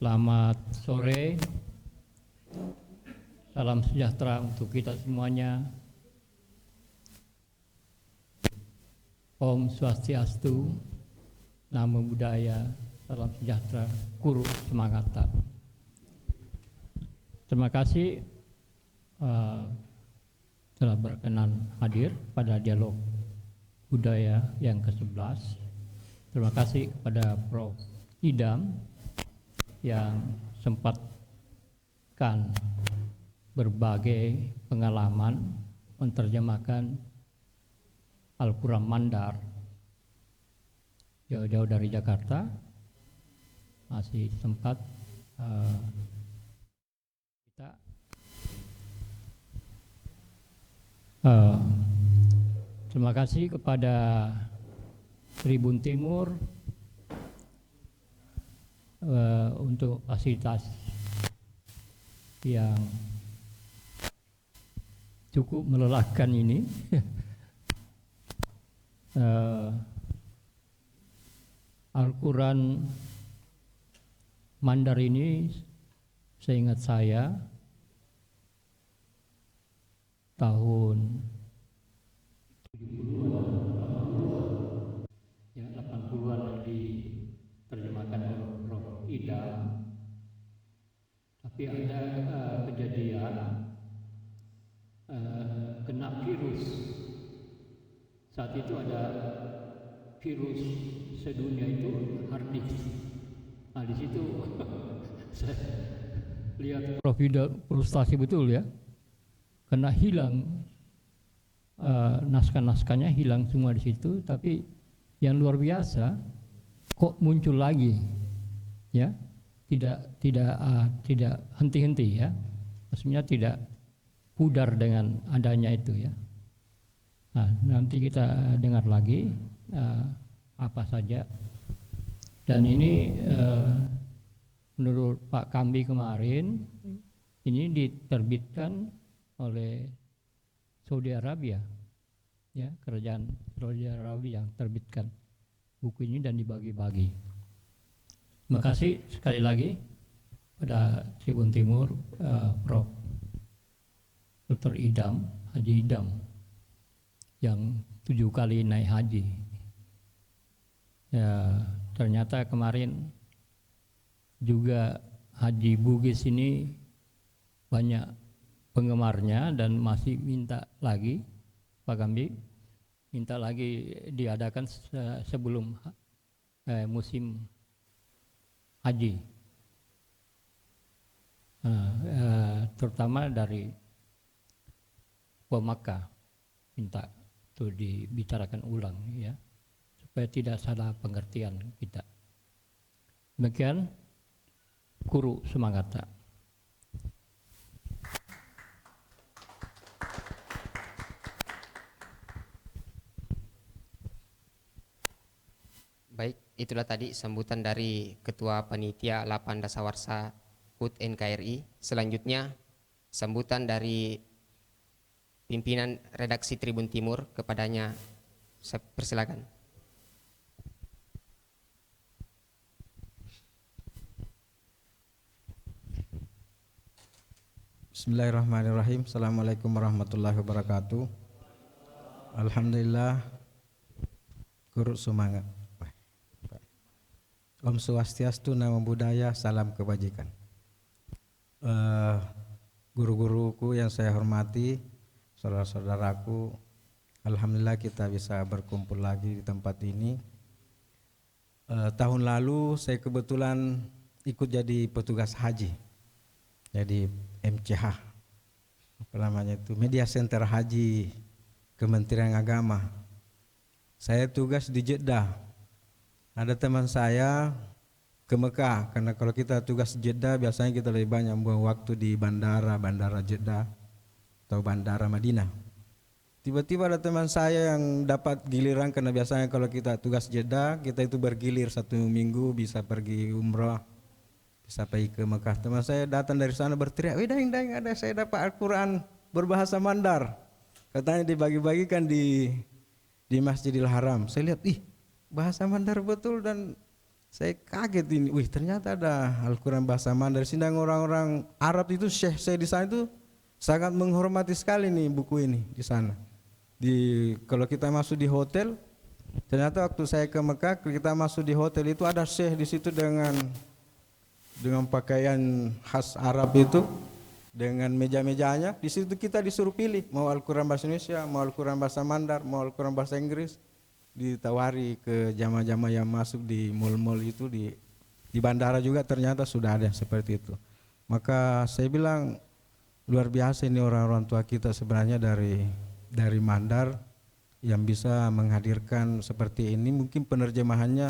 Selamat sore, salam sejahtera untuk kita semuanya. Om Swastiastu, Namo Buddhaya, salam sejahtera, Guru Sumangata. Terima kasih telah berkenan hadir pada dialog budaya yang ke-11. Terima kasih kepada Prof. Idam yang sempatkan berbagai pengalaman menerjemahkan Al-Quran Mandar jauh-jauh dari Jakarta, masih sempat kita terima kasih kepada Tribun Timur untuk fasilitas yang cukup melelahkan ini. Al-Quran Mandar ini seingat saya tahun 80-an diterjemahkan oleh Prof. Idam, tapi ada kejadian kena virus. Saat itu ada virus sedunia itu hard disk. Nah di situ saya lihat Prof. Idam frustasi betul ya, karena hilang naskah-naskahnya, hilang semua di situ. Tapi yang luar biasa, kok muncul lagi, ya, tidak henti-henti ya, maksudnya tidak pudar dengan adanya itu ya. Nah, nanti kita dengar lagi apa saja. Dan ini menurut Pak Kambi kemarin, ini diterbitkan oleh Saudi Arabia, ya, kerajaan Saudi Arabia yang terbitkan buku ini dan dibagi-bagi. Terima kasih sekali lagi pada Tribun Timur, Prof. Dr. Idam, Haji Idam, yang 7 kali naik haji. Ya, ternyata kemarin juga Haji Bugis ini banyak penggemarnya dan masih minta lagi, Pak Kambi, minta lagi diadakan sebelum musim haji, terutama dari Makkah, minta itu dibicarakan ulang ya, supaya tidak salah pengertian kita. Demikian, Guru Sumangata. Baik, itulah tadi sambutan dari Ketua Panitia 8 Dasawarsa HUT NKRI. Selanjutnya, sambutan dari pimpinan redaksi Tribun Timur, kepadanya saya persilakan. Bismillahirrahmanirrahim. Assalamualaikum warahmatullahi wabarakatuh. Alhamdulillah, Guru Sumangga. Om Swastiastu, Namo Buddhaya, salam kebajikan. Guru-guruku yang saya hormati, saudara-saudaraku, alhamdulillah kita bisa berkumpul lagi di tempat ini. Tahun lalu saya kebetulan ikut jadi petugas haji, jadi MCH, apa namanya itu, Media Center Haji Kementerian Agama. Saya tugas di Jeddah. Ada teman saya ke Mekah, karena kalau kita tugas Jeddah biasanya kita lebih banyak buang waktu di bandara Jeddah atau bandara Madinah. Tiba-tiba ada teman saya yang dapat giliran, karena biasanya kalau kita tugas Jeddah kita itu bergilir 1 minggu, bisa pergi umrah, bisa pergi ke Mekah. Teman saya datang dari sana berteriak, "Wih, Daeng, ada saya dapat Al-Quran berbahasa Mandar." Katanya dibagi-bagikan di Masjidil Haram. Saya lihat, ih, bahasa Mandar betul dan Saya kaget ini, wih ternyata ada Al-Quran bahasa Mandar. Sedang orang-orang Arab itu, syekh saya di sana itu sangat menghormati sekali nih buku ini di sana. Kalau kita masuk di hotel, ternyata waktu saya ke Mekah, kita masuk di hotel itu ada syekh di situ dengan pakaian khas Arab itu, dengan meja-mejanya. Di situ kita disuruh pilih mau Al-Quran bahasa Indonesia, mau Al-Quran bahasa Mandar, mau Al-Quran bahasa Inggris. Ditawari ke jamaah-jamaah yang masuk di mall-mall itu, di bandara juga ternyata sudah ada seperti itu. Maka saya bilang luar biasa ini orang-orang tua kita sebenarnya dari Mandar yang bisa menghadirkan seperti ini. Mungkin penerjemahannya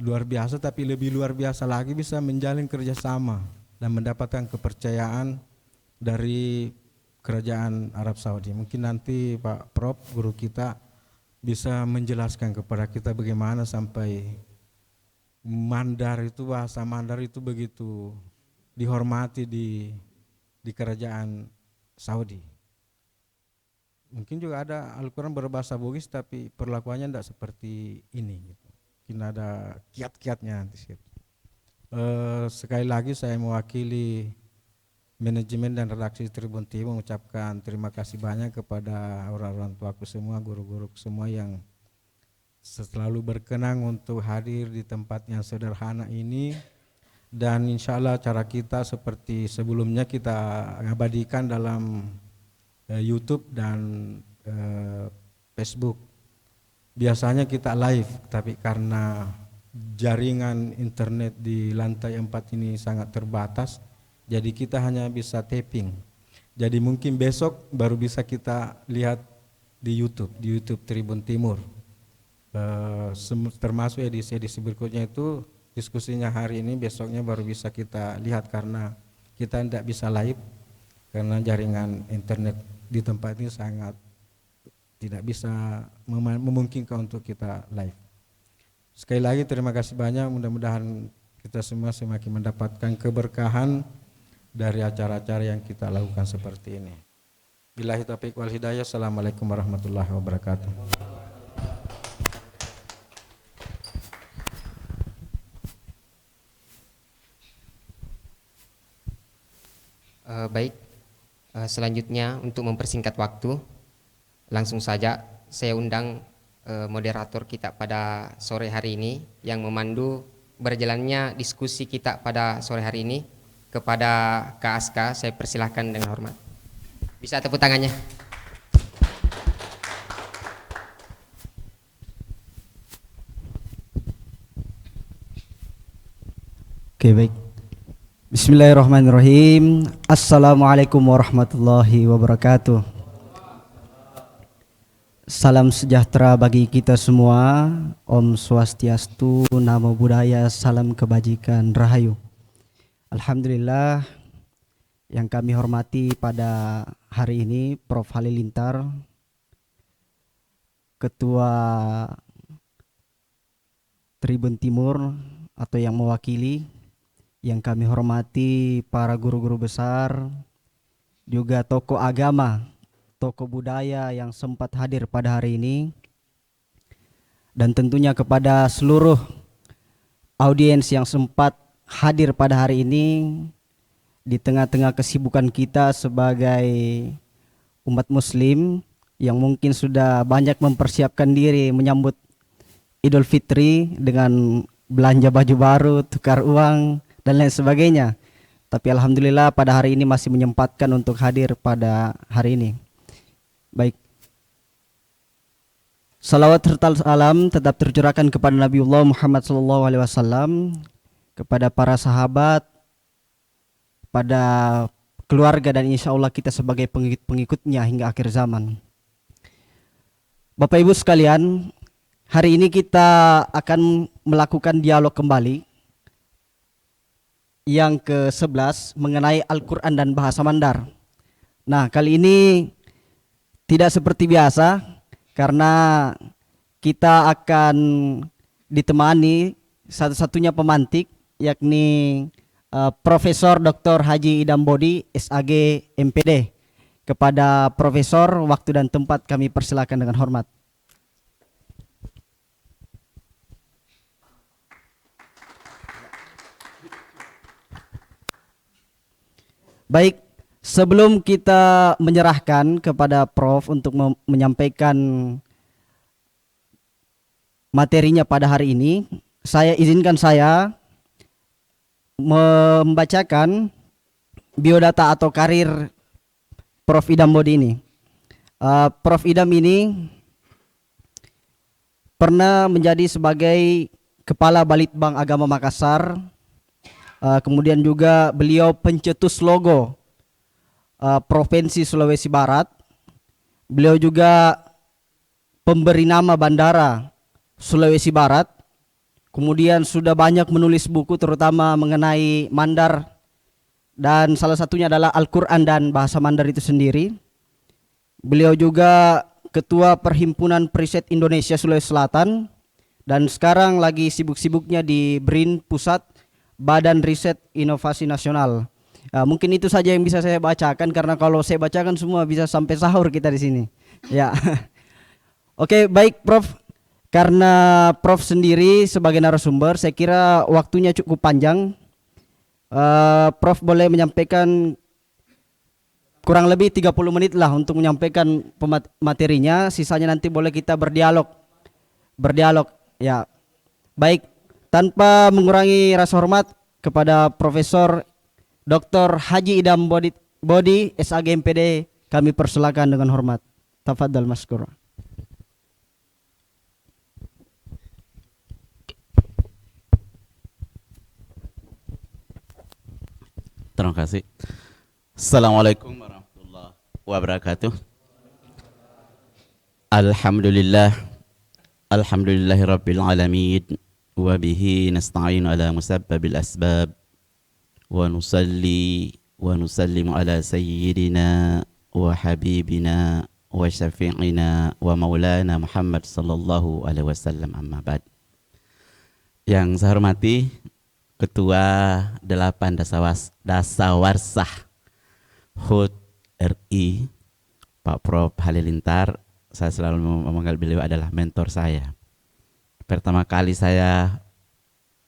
luar biasa, tapi lebih luar biasa lagi bisa menjalin kerjasama dan mendapatkan kepercayaan dari kerajaan Arab Saudi. Mungkin nanti Pak Prof, guru kita, bisa menjelaskan kepada kita bagaimana sampai Mandar itu, bahasa Mandar itu begitu dihormati di kerajaan Saudi. Mungkin juga ada Al-Quran berbahasa Bugis tapi perlakuannya tidak seperti ini. Mungkin ada kiat-kiatnya nanti. Sekali lagi saya mewakili manajemen dan redaksi Tribun Timur mengucapkan terima kasih banyak kepada orang-orang tuaku semua, guru-guru semua yang selalu berkenan untuk hadir di tempat yang sederhana ini. Dan insya Allah acara kita seperti sebelumnya kita abadikan dalam YouTube dan Facebook. Biasanya kita live, tapi karena jaringan internet di lantai 4 ini sangat terbatas, jadi kita hanya bisa taping. Jadi mungkin besok baru bisa kita lihat di YouTube Tribun Timur. Termasuk edisi berikutnya itu diskusinya hari ini, besoknya baru bisa kita lihat karena kita tidak bisa live karena jaringan internet di tempat ini sangat tidak bisa memungkinkan untuk kita live. Sekali lagi terima kasih banyak, mudah-mudahan kita semua semakin mendapatkan keberkahan dari acara-acara yang kita lakukan seperti ini. Billahi taufiq wal hidayah. Assalamualaikum warahmatullahi wabarakatuh. Baik, selanjutnya untuk mempersingkat waktu, langsung saja saya undang moderator kita pada sore hari ini yang memandu berjalannya diskusi kita pada sore hari ini. Kepada Kak Aska saya persilahkan dengan hormat. Bisa tepuk tangannya. Oke, baik. Bismillahirrahmanirrahim. Assalamualaikum warahmatullahi wabarakatuh. Salam sejahtera bagi kita semua. Om Swastiastu, Namo Buddhaya, salam kebajikan, rahayu. Alhamdulillah, yang kami hormati pada hari ini Prof. Halilintar, Ketua Tribun Timur atau yang mewakili, yang kami hormati para guru-guru besar, juga tokoh agama, tokoh budaya yang sempat hadir pada hari ini, dan tentunya kepada seluruh audiens yang sempat hadir pada hari ini di tengah-tengah kesibukan kita sebagai umat muslim yang mungkin sudah banyak mempersiapkan diri menyambut Idul Fitri dengan belanja baju baru, tukar uang dan lain sebagainya. Tapi alhamdulillah pada hari ini masih menyempatkan untuk hadir pada hari ini. Baik. Salawat serta salam tetap tercurahkan kepada Nabiullah Muhammad SAW, kepada para sahabat, pada keluarga, dan insya Allah kita sebagai pengikut-pengikutnya hingga akhir zaman. Bapak Ibu sekalian, hari ini kita akan melakukan dialog kembali yang ke-11 mengenai Al-Quran dan bahasa Mandar. Nah, kali ini tidak seperti biasa karena kita akan ditemani satu-satunya pemantik, yakni Profesor Dr. Haji Idam Bodi, SAG MPD. Kepada Profesor, waktu dan tempat kami persilakan dengan hormat. Baik, sebelum kita menyerahkan kepada Prof untuk menyampaikan materinya pada hari ini, izinkan saya membacakan biodata atau karir Prof Idam Bodi ini. Prof Idam ini pernah menjadi sebagai Kepala Balitbang Agama Makassar, kemudian juga beliau pencetus logo Provinsi Sulawesi Barat. Beliau juga pemberi nama bandara Sulawesi Barat. Kemudian sudah banyak menulis buku terutama mengenai Mandar, dan salah satunya adalah Al-Quran dan bahasa Mandar itu sendiri. Beliau juga Ketua Perhimpunan Periset Indonesia Sulawesi Selatan, dan sekarang lagi sibuk-sibuknya di BRIN, Pusat Badan Riset Inovasi Nasional. Mungkin itu saja yang bisa saya bacakan, karena kalau saya bacakan semua bisa sampai sahur kita di sini. Ya, oke, baik Prof. Karena Prof sendiri sebagai narasumber, saya kira waktunya cukup panjang. Prof boleh menyampaikan kurang lebih 30 menit lah untuk menyampaikan materinya. Sisanya nanti boleh kita berdialog. Ya, baik. Tanpa mengurangi rasa hormat kepada Profesor Dr. Haji Idam Bodi, SAG MPD, kami persilakan dengan hormat. Tafadhal maskur. Terima kasih. Assalamualaikum warahmatullahi wabarakatuh. Alhamdulillahi rabbil alamin, wa bihi nasta'inu ala musabbabil asbab, wa nusalli wa nusallimu ala sayyidina wa habibina wa syafi'ina wa maulana Muhammad sallallahu alaihi wasallam, amma ba'd. Yang saya hormati Ketua 8 Dasawarsah HUT RI, Pak Prof Halilintar. Saya selalu memanggil beliau adalah mentor saya. Pertama kali saya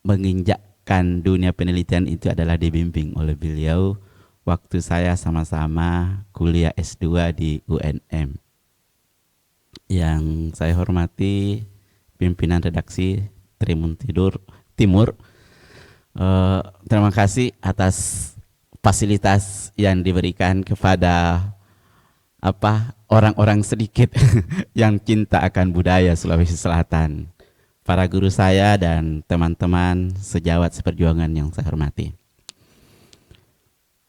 menginjakkan dunia penelitian itu adalah dibimbing oleh beliau waktu saya sama-sama kuliah S2 di UNM. Yang saya hormati pimpinan redaksi Tribun Timur. Terima kasih atas fasilitas yang diberikan kepada orang-orang sedikit yang cinta akan budaya Sulawesi Selatan, para guru saya dan teman-teman sejawat seperjuangan yang saya hormati.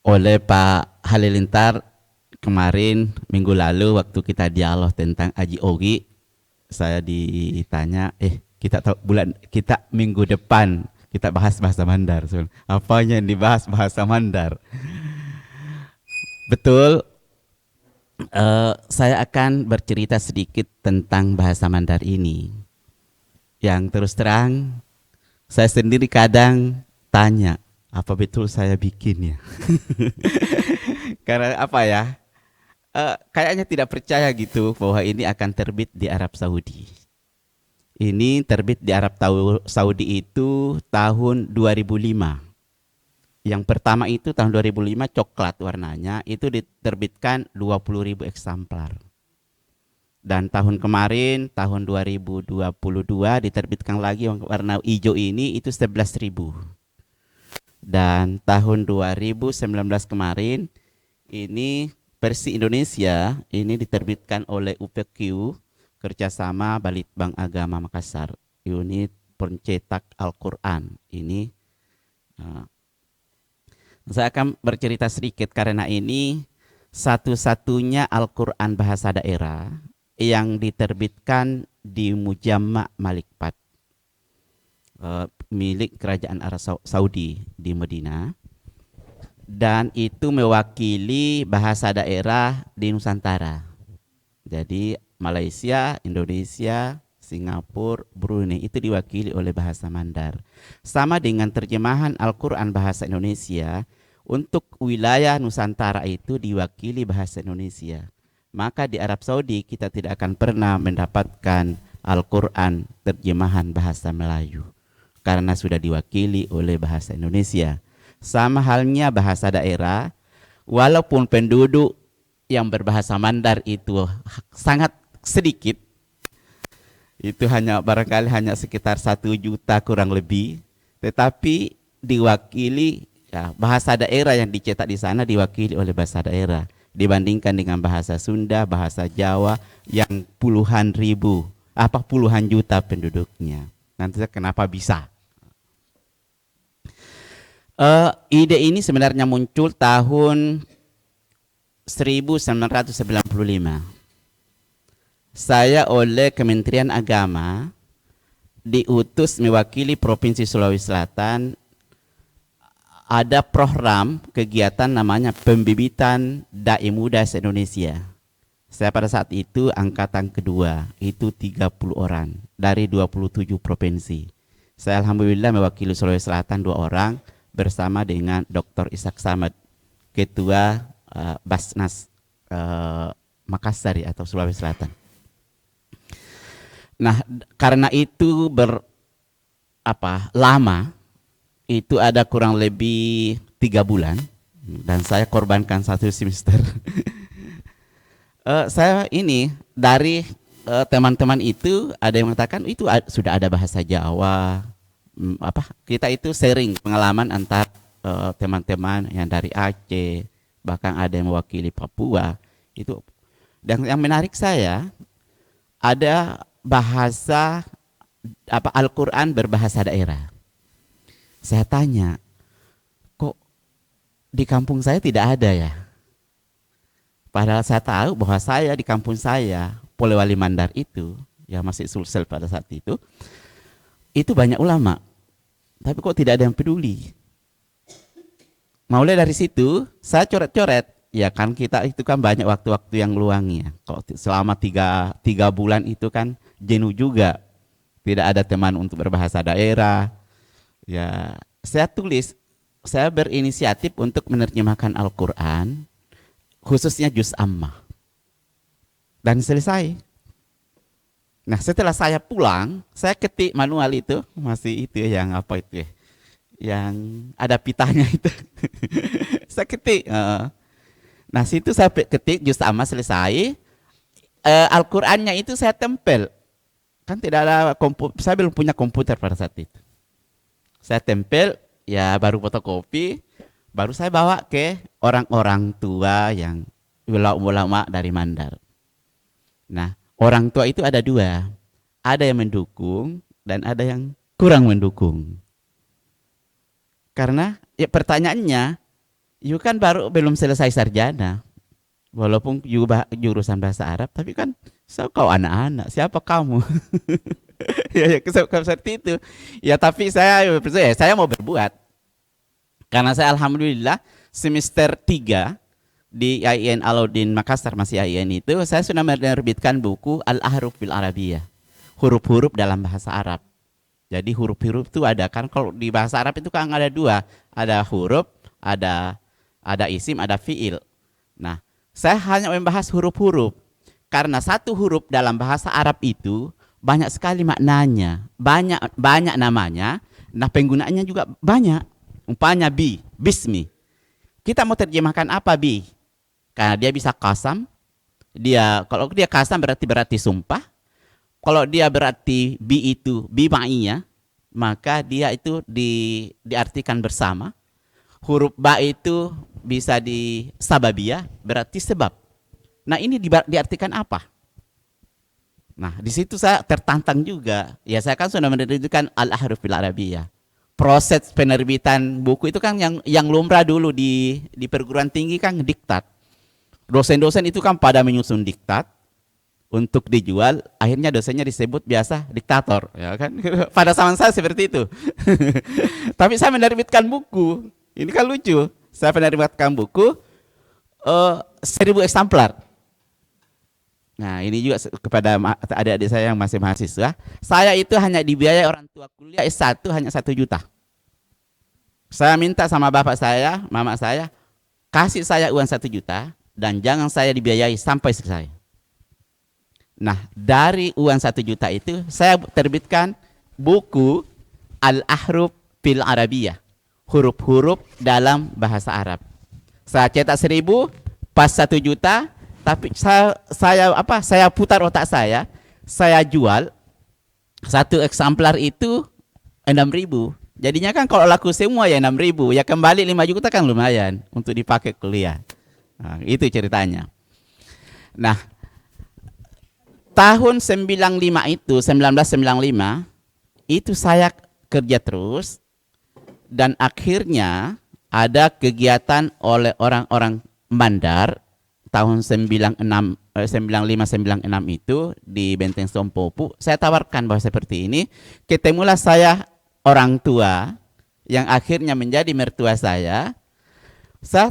Oleh Pak Halilintar kemarin minggu lalu waktu kita dialog tentang Aji Ogi, saya ditanya, kita minggu depan kita bahas bahasa Mandar. Apanya yang dibahas bahasa Mandar? Betul. Saya akan bercerita sedikit tentang bahasa Mandar ini. Yang terus terang, saya sendiri kadang tanya, apa betul saya bikin ya? Karena apa ya? Kayaknya tidak percaya gitu bahwa ini akan terbit di Arab Saudi. Ini terbit di Arab Saudi itu tahun 2005. Yang pertama itu tahun 2005 coklat warnanya, itu diterbitkan 20.000 eksemplar. Dan tahun kemarin, tahun 2022 diterbitkan lagi yang warna hijau ini itu 11.000. Dan tahun 2019 kemarin, ini versi Indonesia, ini diterbitkan oleh UPQ, kerjasama Balitbang Agama Makassar, unit pencetak Al-Quran. Ini saya akan bercerita sedikit karena ini satu-satunya Al-Quran bahasa daerah yang diterbitkan di Mujamma Malikpat, milik Kerajaan Arab Saudi di Medina, dan itu mewakili bahasa daerah di Nusantara. Jadi Malaysia, Indonesia, Singapura, Brunei itu diwakili oleh bahasa Mandar. Sama dengan terjemahan Al-Quran bahasa Indonesia, untuk wilayah Nusantara itu diwakili bahasa Indonesia. Maka di Arab Saudi kita tidak akan pernah mendapatkan Al-Quran terjemahan bahasa Melayu, karena sudah diwakili oleh bahasa Indonesia. Sama halnya bahasa daerah, walaupun penduduk yang berbahasa Mandar itu sangat sedikit, itu hanya barangkali hanya sekitar 1 juta kurang lebih, tetapi diwakili ya, bahasa daerah yang dicetak di sana diwakili oleh bahasa daerah dibandingkan dengan bahasa Sunda, bahasa Jawa yang puluhan juta penduduknya. Nanti kenapa bisa? Ide ini sebenarnya muncul tahun 1995. Saya oleh Kementerian Agama diutus mewakili Provinsi Sulawesi Selatan. Ada program kegiatan namanya Pembibitan Dai Muda se-Indonesia. Saya pada saat itu angkatan kedua, itu 30 orang dari 27 provinsi. Saya alhamdulillah mewakili Sulawesi Selatan 2 orang bersama dengan Dr. Ishak Samad, Ketua Basnas Makassar atau Sulawesi Selatan. Nah, karena itu lama, itu ada kurang lebih 3 bulan, dan saya korbankan 1 semester. Saya ini dari teman-teman itu ada yang mengatakan itu sudah ada bahasa Jawa, kita itu sharing pengalaman antar teman-teman yang dari Aceh, bahkan ada yang mewakili Papua itu. Dan yang menarik saya ada bahasa Al-Quran berbahasa daerah. Saya tanya, kok di kampung saya tidak ada ya? Padahal saya tahu bahwa saya di kampung saya, Polewali Mandar itu, yang masih Sulsel pada saat itu banyak ulama. Tapi kok tidak ada yang peduli? Mulai dari situ, saya coret-coret. Ya kan kita itu kan banyak waktu-waktu yang luang ya. Kok selama 3 bulan itu kan jenuh juga. Tidak ada teman untuk berbahasa daerah. Ya, saya berinisiatif untuk menerjemahkan Al-Quran, khususnya juz Ammah. Dan selesai. Nah, setelah saya pulang, saya ketik manual itu, masih itu yang apa itu ya, yang ada pitanya itu. Saya ketik. Nah, situ saya ketik juz Ammah selesai. Al-Qur'annya itu saya tempel. Kan tidak ada saya belum punya komputer pada saat itu. Saya tempel, ya baru fotokopi, baru saya bawa ke orang-orang tua yang ulama dari Mandar. Nah, orang tua itu ada 2. Ada yang mendukung dan ada yang kurang mendukung. Karena ya pertanyaannya, you kan belum selesai sarjana. Walaupun jurusan bahasa Arab, tapi kan kau anak-anak, siapa kamu? ya seperti itu. Ya tapi saya mau berbuat. Karena saya alhamdulillah semester 3 di IAIN Alauddin Makassar, masih IAIN itu, saya sudah menerbitkan buku Al-Ahruf bil Arabiyah, huruf-huruf dalam bahasa Arab. Jadi huruf-huruf itu ada kan, kalau di bahasa Arab itu kan ada 2, ada huruf, ada isim, ada fiil. Nah, saya hanya membahas huruf-huruf karena satu huruf dalam bahasa Arab itu banyak sekali maknanya, banyak namanya. Nah, penggunaannya juga banyak. Umpamanya bismi. Kita mau terjemahkan apa bi? Karena dia bisa qasam. Kalau dia qasam berarti sumpah. Kalau dia berarti bi itu bi ma'iyah, maka dia itu diartikan bersama. Huruf ba itu bisa di sababiyah, berarti sebab. Nah, ini diartikan apa? Nah, di situ saya tertantang juga. Ya, saya kan sudah menerbitkan Al-Ahruf bil Arabiyah. Proses penerbitan buku itu kan yang lumrah dulu di perguruan tinggi kan diktat. Dosen-dosen itu kan pada menyusun diktat untuk dijual, akhirnya dosennya disebut biasa diktator, ya kan? Pada zaman saya seperti itu. Tapi saya menerbitkan buku. Ini kan lucu. Saya menerbitkan buku 1000 eksemplar. Nah, ini juga kepada adik-adik saya yang masih mahasiswa. Saya itu hanya dibiayai orang tua kuliah S1 hanya 1 juta. Saya minta sama bapak saya, mama saya, kasih saya uang 1 juta dan jangan saya dibiayai sampai selesai. Nah, dari uang 1 juta itu saya terbitkan buku Al-Ahruf bil Arabiyah, huruf-huruf dalam bahasa Arab. Saya cetak 1000, pas 1 juta, tapi saya putar otak saya jual satu eksemplar itu 6.000. Jadinya kan kalau laku semua ya 6.000, ya kembali 5 juta kan lumayan untuk dipakai kuliah. Nah, itu ceritanya. Nah, tahun 1995 itu saya kerja terus, dan akhirnya ada kegiatan oleh orang-orang Mandar tahun 95-96 itu di Benteng Sompopu. Saya tawarkan bahwa seperti ini, ketemulah saya orang tua yang akhirnya menjadi mertua saya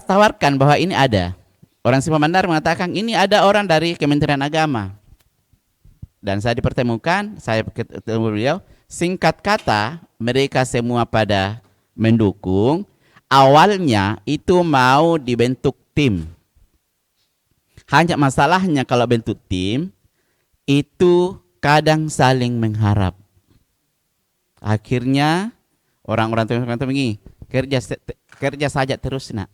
tawarkan bahwa ini ada. Orang Simpang Mandar mengatakan ini ada orang dari Kementerian Agama. Dan saya dipertemukan, saya ketemu beliau. Singkat kata, mereka semua pada mendukung. Awalnya itu mau dibentuk tim. Hanya masalahnya kalau bentuk tim, itu kadang saling mengharap. Akhirnya orang-orang tua begini, kerja saja terus nak.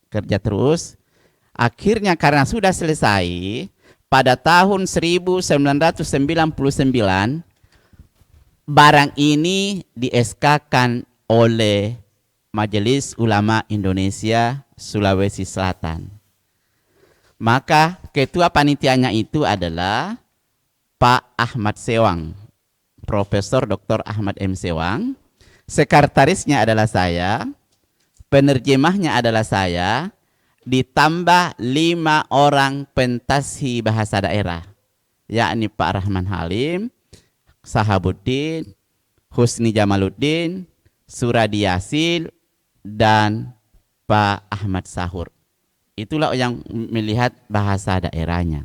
Kerja terus. Akhirnya karena sudah selesai, pada tahun 1999, barang ini di-SK-kan oleh Majelis Ulama Indonesia Sulawesi Selatan. Maka ketua panitianya itu adalah Pak Ahmad Sewang, Profesor Dr. Ahmad M. Sewang. Sekretarisnya adalah saya, penerjemahnya adalah saya, ditambah 5 orang pentasih bahasa daerah, yakni Pak Rahman Halim, Sahabuddin, Husni Jamaluddin, Suradi Yasil, dan Pak Ahmad Sahur. Itulah yang melihat bahasa daerahnya.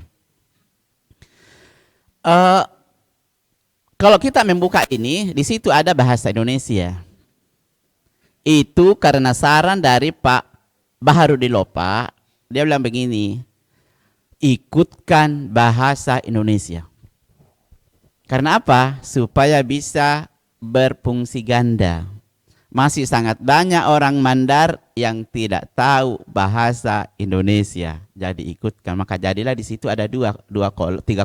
Kalau kita membuka ini, di situ ada bahasa Indonesia. Itu karena saran dari Pak Baharudin Lopa, dia bilang begini, ikutkan bahasa Indonesia. Karena apa? Supaya bisa berfungsi ganda. Masih sangat banyak orang Mandar yang tidak tahu bahasa Indonesia. Jadi ikutkan. Maka jadilah di situ ada 3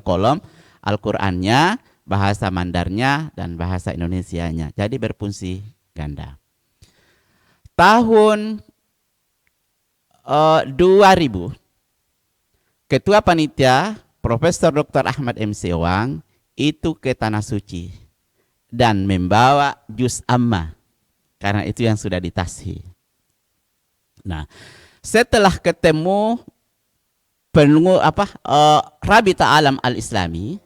kolom, Al-Qur'annya, bahasa Mandarnya, dan bahasa Indonesianya. Jadi berfungsi ganda. Tahun 2000, Ketua Panitia Profesor Dr. Ahmad M. Sewang itu ke Tanah Suci dan membawa juz amma, karena itu yang sudah ditashih. Nah, setelah ketemu Rabita Alam Al-Islami,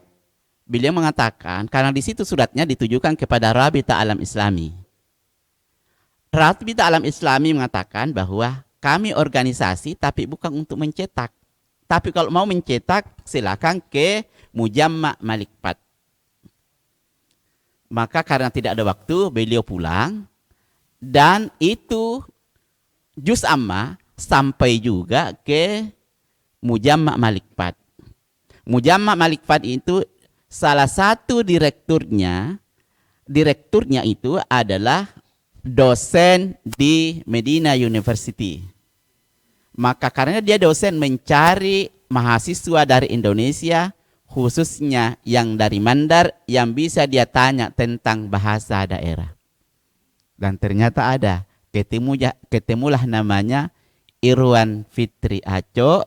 beliau mengatakan, karena di situ suratnya ditujukan kepada Rabita Alam Islami. Rabita Alam Islami mengatakan bahwa kami organisasi tapi bukan untuk mencetak. Tapi kalau mau mencetak, silakan ke Mujamma Malikpat. Maka karena tidak ada waktu, beliau pulang. Dan itu juz amma sampai juga ke Mujamma Malikpat. Mujamma Malikpat itu salah satu direkturnya itu adalah dosen di Medina University. Maka karena dia dosen mencari mahasiswa dari Indonesia, khususnya yang dari Mandar, yang bisa dia tanya tentang bahasa daerah. Dan ternyata ada, ketemulah namanya Irwan Fitri Aco,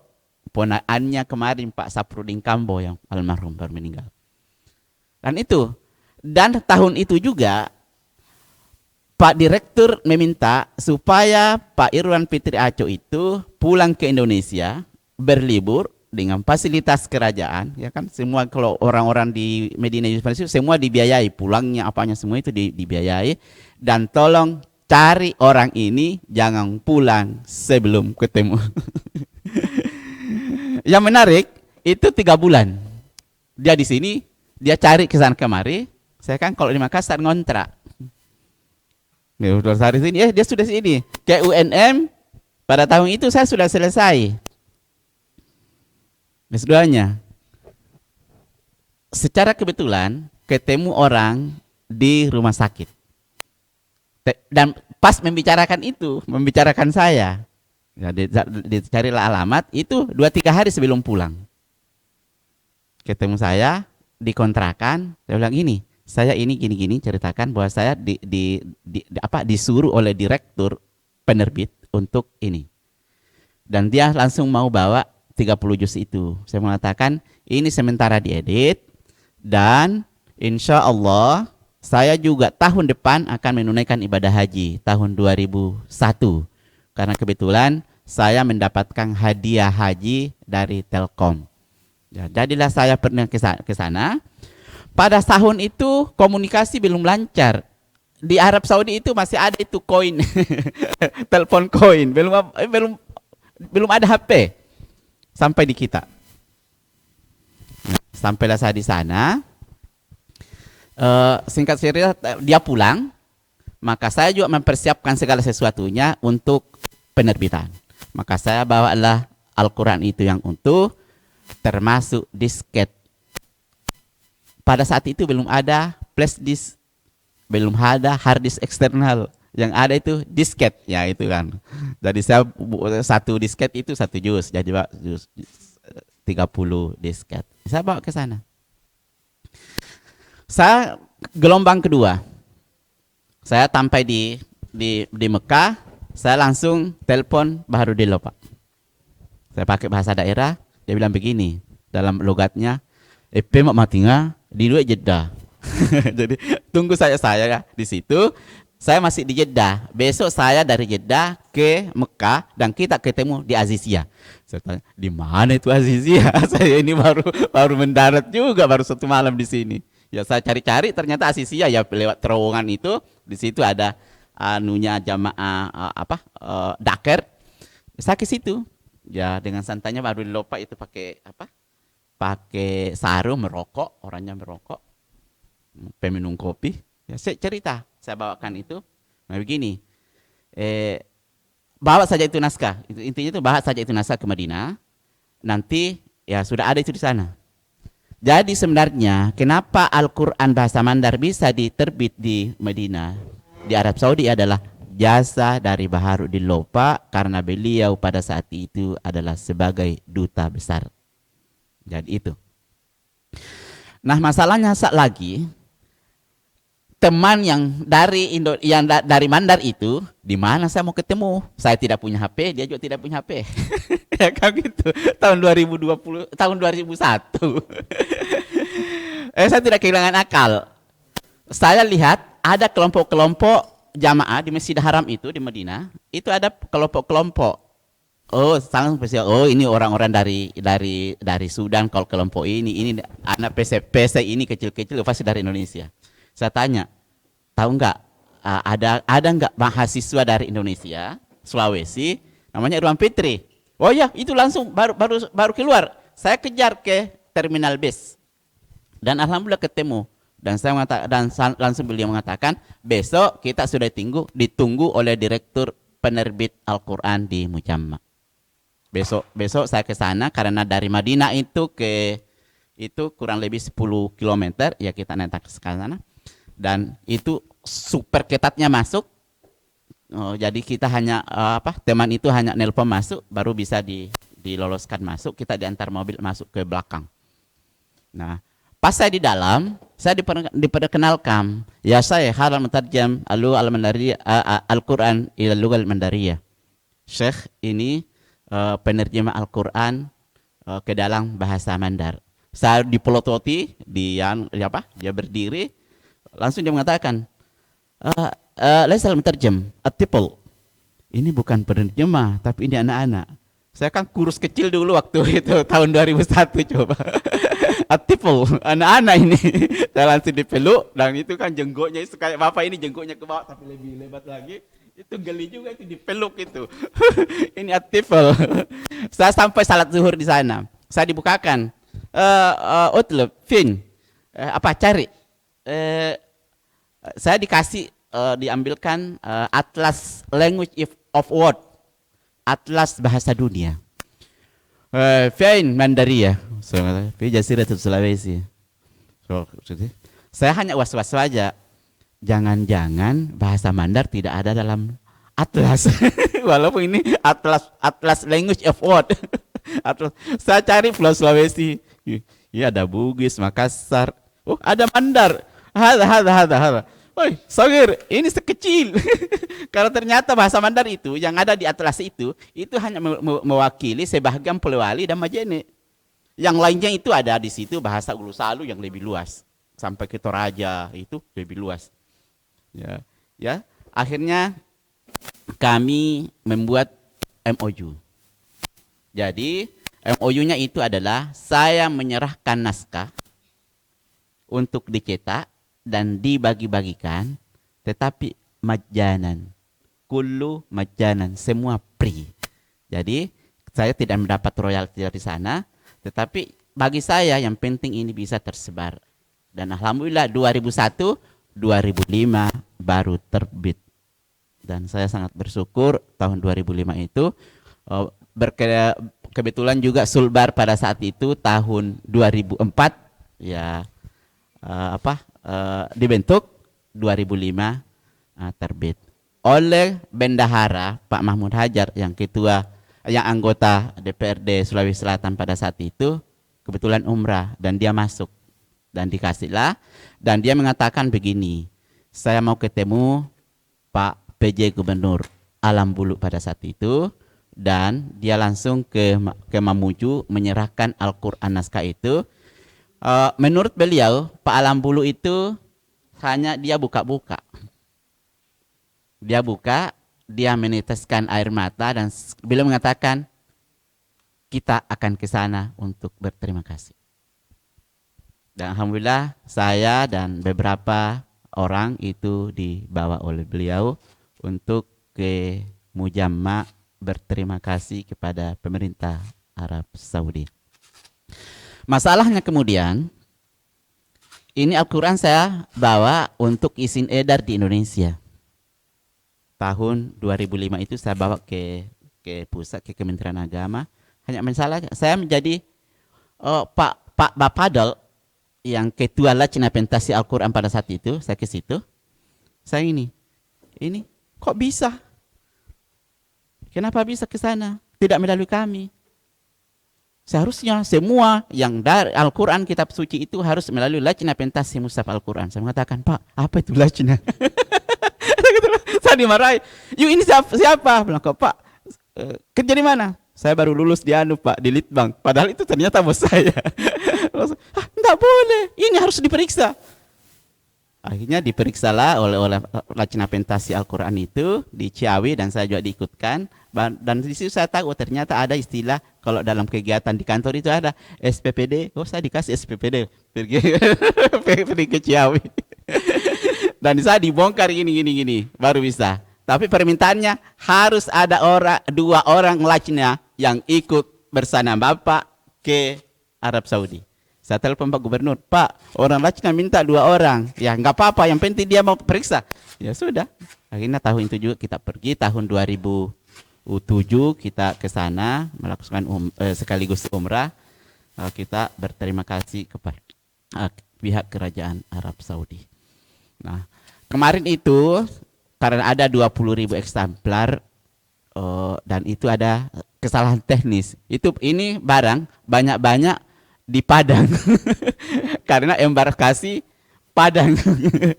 ponakannya kemarin Pak Saprudin Kambo yang almarhum baru meninggal. Dan tahun itu juga Pak Direktur meminta supaya Pak Irwan Fitri Aco itu pulang ke Indonesia, berlibur dengan fasilitas kerajaan, ya kan? Semua kalau orang-orang di Medina University semua dibiayai, pulangnya apanya semua itu dibiayai, dan tolong cari orang ini jangan pulang sebelum ketemu. Yang menarik itu 3 bulan dia di sini, dia cari ke sana kemari. Saya kan kalau di Makassar ngontrak. Hari ini, dia sudah sini. Ke UNM, pada tahun itu saya sudah selesai S2-nya. Secara kebetulan, ketemu orang di rumah sakit. Dan pas membicarakan saya. Ya, dicarilah alamat itu 2-3 hari sebelum pulang. Ketemu saya di kontrakan, saya bilang ini, saya ini gini-gini ceritakan bahwa saya disuruh oleh direktur penerbit untuk ini. Dan dia langsung mau bawa 30 juz itu. Saya mengatakan ini sementara diedit dan insya Allah saya juga tahun depan akan menunaikan ibadah haji tahun 2001. Karena kebetulan saya mendapatkan hadiah haji dari Telkom. Ya, jadilah saya pernah ke sana. Pada tahun itu komunikasi belum lancar. Di Arab Saudi itu masih ada itu koin, telepon koin, belum ada HP sampai di kita. Nah, sampailah saya di sana. Singkat cerita dia pulang, maka saya juga mempersiapkan segala sesuatunya untuk penerbitan. Maka saya bawalah Al-Quran itu yang utuh, termasuk disket. Pada saat itu belum ada flash disk, belum ada hard disk eksternal. Yang ada itu disket, ya itu kan. Jadi saya satu disket itu 1 juz, jadi 30 disket. Saya bawa ke sana. Saya gelombang kedua. Saya sampai di Mekah, saya langsung telepon Baharudin Lopa. Saya pakai bahasa daerah, dia bilang begini, dalam logatnya, mak matinga di luar Jeddah. Jadi tunggu saya ya di situ. Saya masih di Jeddah. Besok saya dari Jeddah ke Mekah dan kita ketemu di Azizia. Saya tanya, di mana itu Azizia? Saya ini baru mendarat juga, baru 1 malam di sini. Ya saya cari-cari, ternyata Azizia ya lewat terowongan itu. Di situ ada anunya jamaah Dakar. Saya ke situ. Ya dengan santainya baru lupa itu pakai pakai sarung, merokok, orangnya merokok, peminum kopi. Ya saya cerita, saya bawakan itu. Nah begini, bawa saja itu naskah. Intinya itu bawa saja itu naskah ke Madinah. Nanti ya sudah ada itu di sana. Jadi sebenarnya kenapa Al-Quran bahasa Mandar bisa diterbit di Madinah, di Arab Saudi adalah jasa dari Baharudin Lopa, karena beliau pada saat itu adalah sebagai duta besar. Jadi itu. Nah masalahnya saat lagi teman yang dari Mandar itu, di mana saya mau ketemu? Saya tidak punya HP, dia juga tidak punya HP. Ya kan gitu. Tahun 2020, tahun 2001. Saya tidak kehilangan akal. Saya lihat ada kelompok-kelompok jamaah di Masjid Haram itu di Madinah, itu ada kelompok-kelompok. Oh, sangat spesial. Oh, ini orang-orang dari Sudan. Kalau kelompok ini anak PC ini kecil-kecil pasti dari Indonesia. Saya tanya, tahu nggak ada nggak mahasiswa dari Indonesia, Sulawesi, namanya Irwan Fitri? Oh ya, itu langsung baru keluar. Saya kejar ke terminal bis dan alhamdulillah ketemu. Dan saya langsung beliau mengatakan, besok kita sudah ditunggu oleh direktur penerbit Al-Quran di Mujamma. Besok saya ke sana karena dari Madinah itu kurang lebih 10 km ya, kita naik ke sana. Dan itu super ketatnya masuk. Jadi kita hanya teman itu hanya nelpon masuk baru bisa diloloskan masuk, kita diantar mobil masuk ke belakang. Nah, pas saya di dalam, saya diperkenalkan, ya saya halal mentarjam Al-Quran ila lughal mandariyah. Syekh ini penerjemah Al-Quran ke dalam bahasa Mandar. Saya dipelototi, dia berdiri, langsung dia mengatakan, laisal mentarjam, at-tifl. Ini bukan penerjemah, tapi ini anak-anak. Saya kan kurus kecil dulu waktu itu, tahun 2001 coba. At-tifl, anak-anak ini. Saya langsung dipeluk, dan itu kan jenggotnya itu kayak bapak ini, jenggotnya ke bawah tapi lebih lebat lagi. Itu geli juga itu dipeluk itu. Ini at-tifl. Saya sampai salat zuhur di sana. Saya dibukakan. Utlub, fin. Cari. Saya dikasih diambilkan Atlas Language of Word, Atlas bahasa dunia. Fin Mandaria. Fi Jaziratul Sulawesi. Saya hanya was-was saja. Jangan-jangan bahasa Mandar tidak ada dalam Atlas. Walaupun ini Atlas Language of Word. Atlas. Saya cari Pulau Sulawesi. Iya ada Bugis, Makassar. Oh ada Mandar. Hada. Woi, Sogir, ini sekecil. Karena ternyata bahasa Mandar itu yang ada di Atlas itu hanya mewakili sebahagian Polewali dan Majene. Yang lainnya itu ada di situ bahasa Ulu Salu yang lebih luas. Sampai ke Toraja itu lebih luas. Ya. Akhirnya kami membuat MOU. Jadi MOU-nya itu adalah saya menyerahkan naskah untuk dicetak dan dibagi-bagikan, tetapi majanan, kullu majanan, semua free. Jadi saya tidak mendapat royalti dari sana, tetapi bagi saya yang penting ini bisa tersebar. Dan alhamdulillah 2001, 2005 baru terbit. Dan saya sangat bersyukur tahun 2005 itu kebetulan juga Sulbar pada saat itu tahun 2004 ya dibentuk, 2005 terbit oleh Bendahara Pak Mahmud Hajar yang anggota DPRD Sulawesi Selatan pada saat itu, kebetulan umrah dan dia masuk dan dikasihlah, dan dia mengatakan begini, saya mau ketemu Pak PJ Gubernur Alam Bulu pada saat itu, dan dia langsung ke Mamuju menyerahkan Al-Quran naskah itu. Menurut beliau, Pak Alam Bulu itu hanya dia buka-buka. Dia buka, dia meneteskan air mata dan beliau mengatakan, kita akan ke sana untuk berterima kasih. Dan alhamdulillah saya dan beberapa orang itu dibawa oleh beliau untuk ke Mujamma berterima kasih kepada pemerintah Arab Saudi. Masalahnya kemudian, ini Al-Quran saya bawa untuk izin edar di Indonesia. Tahun 2005 itu saya bawa ke pusat, ke Kementerian Agama. Hanya masalah saya menjadi Pak Bapadal yang ketua Lajnah Pentasih Al-Quran pada saat itu, saya ke situ. Saya ini kok bisa? Kenapa bisa ke sana? Tidak melalui kami. Seharusnya semua yang dari Al-Quran kitab suci itu harus melalui Lajnah Pentasih Mushaf Al-Quran. Saya mengatakan, Pak, apa itu Lajnah? Saya dimarahi. Yuk ini siapa? Bilang, Pak, kerja di mana? Saya baru lulus di Pak, di Litbang. Padahal itu ternyata bos saya. Enggak boleh, ini harus diperiksa. Akhirnya diperiksalah oleh Lajnah Pentasih Al-Quran itu di Ciawi dan saya juga diikutkan. Dan di situ saya tahu ternyata ada istilah kalau dalam kegiatan di kantor itu ada SPPD. Oh, saya dikasih SPPD pergi ke Ciawi. Dan saya dibongkar gini baru bisa. Tapi permintaannya harus ada dua orang lajnah yang ikut bersama Bapak ke Arab Saudi. Saya telepon Pak Gubernur, Pak, orang lajnah minta 2 orang. Ya nggak apa-apa, yang penting dia mau periksa. Ya sudah. Akhirnya tahun itu juga kita pergi, tahun 2007 kita ke sana melakukan sekaligus umrah. Kita berterima kasih kepada pihak kerajaan Arab Saudi. Nah, kemarin itu karena ada 20.000 eksemplar dan itu ada kesalahan teknis. Ini barang banyak-banyak di Padang karena embarkasi Padang.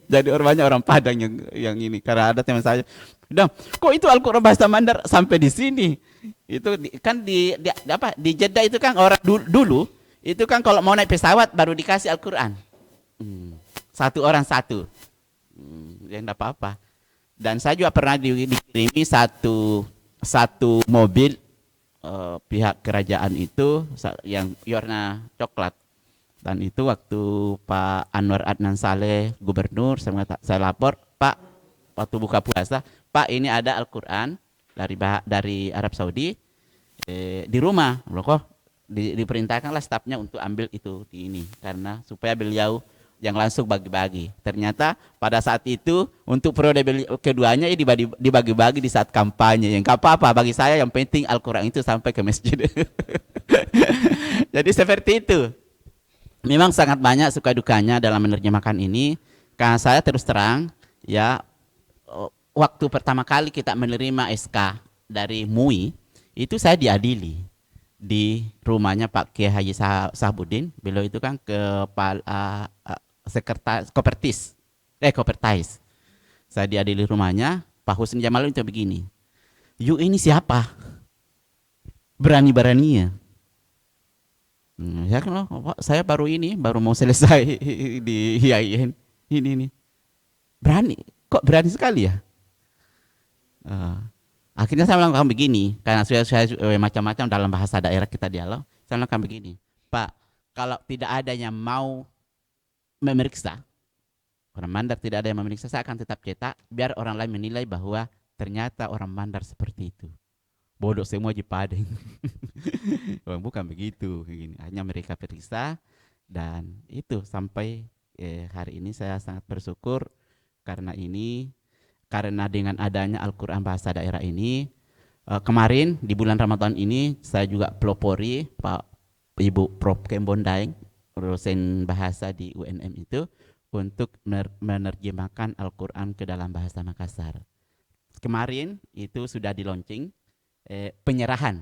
Jadi banyak orang Padang yang ini. Karena ada teman saya, kok itu Al-Quran bahasa Mandar sampai di sini? Itu kan di Jeddah itu kan orang dulu itu kan kalau mau naik pesawat baru dikasih Al-Quran. Satu orang satu. Ya enggak apa-apa. Dan saya juga pernah dikirimi satu mobil pihak kerajaan itu yang warna coklat. Dan itu waktu Pak Anwar Adnan Saleh gubernur, saya lapor, Pak, waktu buka puasa, Pak, ini ada Al-Quran dari Arab Saudi di rumah. Loh, diperintahkanlah stafnya untuk ambil itu di ini karena supaya beliau yang langsung bagi-bagi. Ternyata pada saat itu untuk periode keduanya dibagi-bagi di saat kampanye. Yang gak apa-apa bagi saya, yang penting Al-Quran itu sampai ke masjid. Jadi seperti itu. Memang sangat banyak suka dukanya dalam menerjemahkan ini. Karena saya terus terang ya waktu pertama kali kita menerima SK dari MUI, itu saya diadili di rumahnya Pak Kiai Haji Sahbudin. Beliau itu kan kepala sekretaris Kopertais. Saya diadili rumahnya, Pak Husni Jamal itu begini, "You ini siapa? Berani-beraninya." Ya kan, Pak, saya baru mau selesai di IAIN ini. Kok berani sekali ya? Akhirnya saya melakukan begini, karena saya macam-macam dalam bahasa daerah kita dialog. Saya melakukan begini, "Pak, kalau tidak ada yang mau memeriksa, orang Mandar tidak ada yang memeriksa, saya akan tetap cetak biar orang lain menilai bahwa ternyata orang Mandar seperti itu. Bodoh semua di Padang." Bukan begitu, hanya mereka periksa, dan itu sampai hari ini saya sangat bersyukur karena dengan adanya Al-Quran bahasa daerah ini. Kemarin di bulan Ramadan ini saya juga pelopori Pak Ibu Prof. Kembon Daeng, dosen bahasa di UNM itu, untuk menerjemahkan Al-Quran ke dalam bahasa Makassar. Kemarin itu sudah di-launching, penyerahan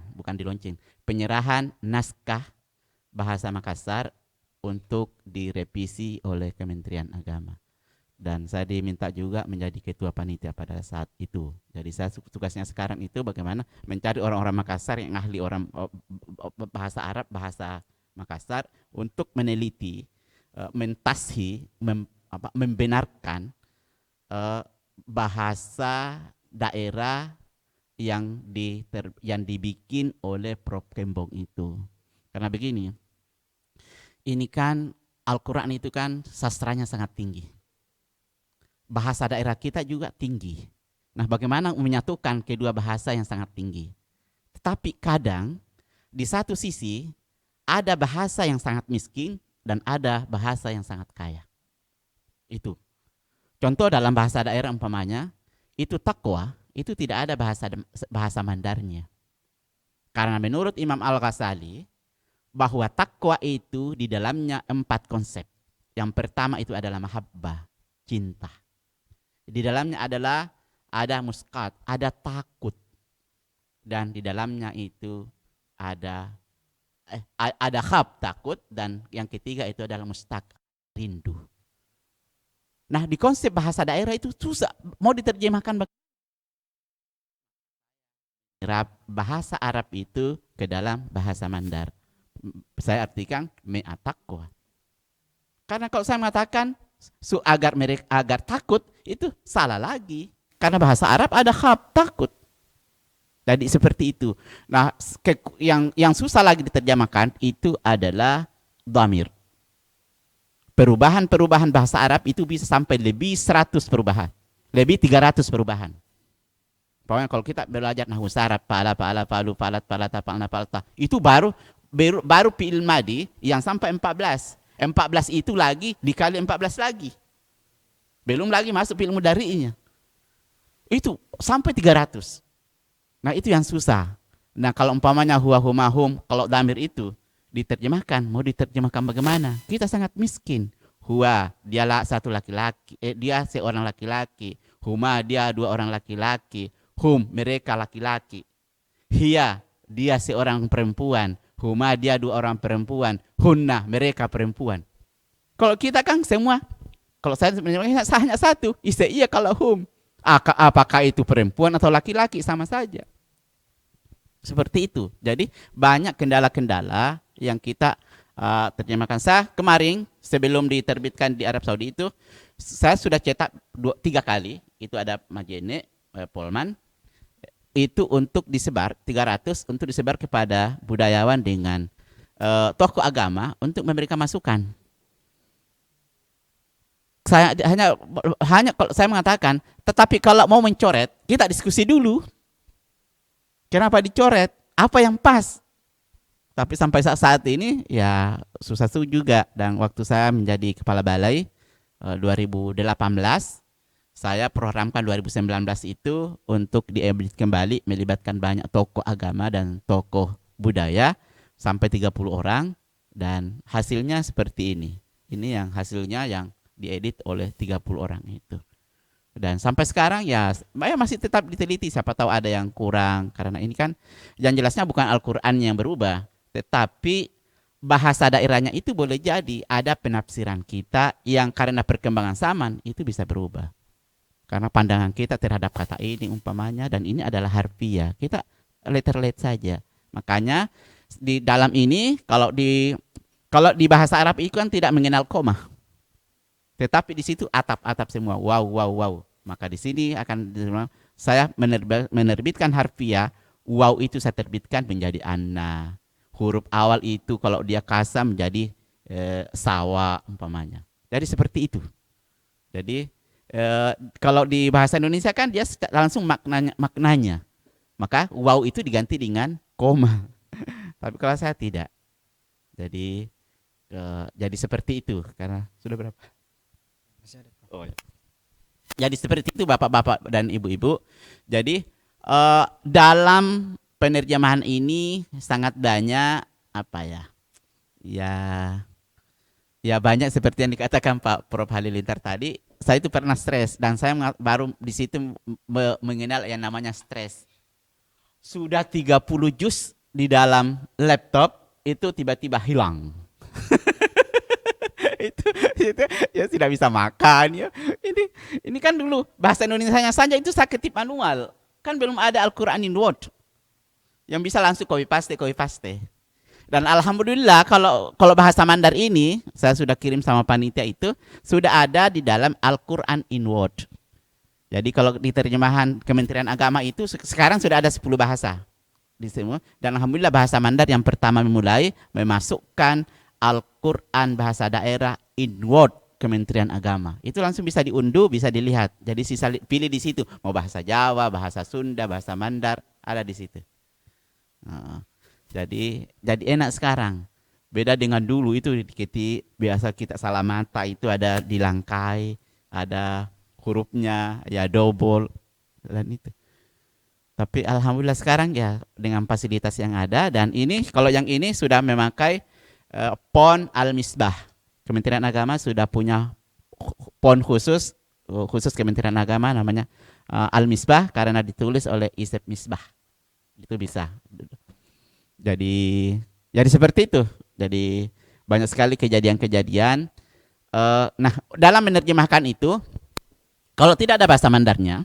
naskah bahasa Makassar untuk direvisi oleh Kementerian Agama. Dan saya diminta juga menjadi ketua panitia pada saat itu. Jadi saya tugasnya sekarang itu bagaimana mencari orang-orang Makassar yang ahli bahasa Arab, bahasa Makassar, untuk meneliti, membenarkan bahasa daerah yang dibikin oleh Prof. Kembong itu. Karena begini, ini kan Al-Quran itu kan sastranya sangat tinggi. Bahasa daerah kita juga tinggi. Nah, bagaimana menyatukan kedua bahasa yang sangat tinggi? Tetapi kadang di satu sisi ada bahasa yang sangat miskin dan ada bahasa yang sangat kaya. Itu. Contoh dalam bahasa daerah umpamanya, itu takwa, itu tidak ada bahasa Mandarnya. Karena menurut Imam Al-Ghazali, bahwa takwa itu di dalamnya 4 konsep. Yang pertama itu adalah mahabbah, cinta. Di dalamnya ada muskat, ada takut. Dan di dalamnya itu ada khab, takut, dan yang ketiga itu adalah mustaq, rindu. Nah, di konsep bahasa daerah itu susah mau diterjemahkan bahasa Arab itu ke dalam bahasa Mandar. Saya artikan me'atakwa. Karena kalau saya mengatakan agar takut, itu salah lagi. Karena bahasa Arab ada khab, takut. Jadi seperti itu. Nah, yang susah lagi diterjemahkan itu adalah dhamir. Perubahan bahasa Arab itu bisa sampai lebih 100 perubahan. Lebih 300 perubahan. Pokoknya kalau kita belajar nahwu saraf, palu, palat, palata, itu baru fi'il madi yang sampai 14. 14 itu lagi dikali 14 lagi. Belum lagi masuk fi'il mudhari'nya. Itu sampai 300. Nah, itu yang susah. Nah, kalau umpamanya huwa, huma, hum, kalau damir itu diterjemahkan, mau diterjemahkan bagaimana? Kita sangat miskin. Huwa, dia satu laki-laki, dia seorang laki-laki. Huma, dia 2 orang laki-laki. Hum, mereka laki-laki. Hiya, dia seorang perempuan. Huma, dia 2 orang perempuan. Hunna, mereka perempuan. Kalau kita kan semua, kalau saya hanya satu, iya kalau hum. Apakah itu perempuan atau laki-laki, sama saja. Seperti itu. Jadi banyak kendala-kendala yang kita terjemahkan. Saya kemarin sebelum diterbitkan di Arab Saudi itu, saya sudah cetak 3 kali. Itu ada Majene, Polman. Itu untuk disebar, 300 untuk disebar kepada budayawan dengan tokoh agama untuk memberikan masukan. Saya hanya kalau saya mengatakan, tetapi kalau mau mencoret, kita diskusi dulu. Kenapa dicoret? Apa yang pas? Tapi sampai saat ini ya susah juga. Dan waktu saya menjadi kepala balai 2018, saya programkan 2019 itu untuk diedit kembali, melibatkan banyak tokoh agama dan tokoh budaya sampai 30 orang, dan hasilnya seperti ini. Ini yang hasilnya yang diedit oleh 30 orang itu. Dan sampai sekarang ya masih tetap diteliti, siapa tahu ada yang kurang, karena ini kan yang jelasnya bukan Al-Qur'an yang berubah, tetapi bahasa daerahnya itu boleh jadi ada penafsiran kita yang karena perkembangan zaman itu bisa berubah. Karena pandangan kita terhadap kata ini umpamanya, dan ini adalah harfiah, kita letter-let saja. Makanya di dalam ini kalau di bahasa Arab itu kan tidak mengenal koma. Tetapi di situ atap-atap semua. Wow, wow, wow. Maka di sini akan saya menerbitkan harfiah. Wow itu saya terbitkan menjadi anna. Huruf awal itu kalau dia kasam menjadi sawa umpamanya. Jadi seperti itu. Jadi kalau di bahasa Indonesia kan dia langsung maknanya. Maka wow itu diganti dengan koma. Tapi kalau saya tidak. Jadi seperti itu. Karena sudah berapa? Oh, ya. Jadi seperti itu bapak-bapak dan ibu-ibu. Jadi dalam penerjemahan ini sangat banyak apa ya? Ya banyak seperti yang dikatakan Pak Prof Halilintar tadi. Saya itu pernah stres dan saya baru di situ mengenal yang namanya stres. Sudah 30 juz di dalam laptop itu tiba-tiba hilang. itu ya tidak bisa makan ya. Ini kan dulu bahasa Indonesianya saja itu saya ketik manual. Kan belum ada Al-Qur'an in Word yang bisa langsung copy paste. Dan alhamdulillah kalau bahasa Mandar ini saya sudah kirim sama panitia itu sudah ada di dalam Al-Qur'an in Word. Jadi kalau di terjemahan Kementerian Agama itu sekarang sudah ada 10 bahasa di semua. Dan alhamdulillah bahasa Mandar yang pertama memulai memasukkan Al-Qur'an bahasa daerah in Word Kementerian Agama. Itu langsung bisa diunduh, bisa dilihat. Jadi sisa pilih di situ mau bahasa Jawa, bahasa Sunda, bahasa Mandar ada di situ. Jadi enak sekarang. Beda dengan dulu itu biasa kita salah mata itu ada dilangkai, ada hurufnya ya double dan itu. Tapi alhamdulillah sekarang ya dengan fasilitas yang ada, dan ini kalau yang ini sudah memakai Pon Al-Misbah. Kementerian Agama sudah punya pon khusus Kementerian Agama namanya Al-Misbah karena ditulis oleh Isep Misbah. Itu bisa. Jadi seperti itu. Jadi banyak sekali kejadian-kejadian. Nah, dalam menerjemahkan itu, kalau tidak ada bahasa Mandarnya,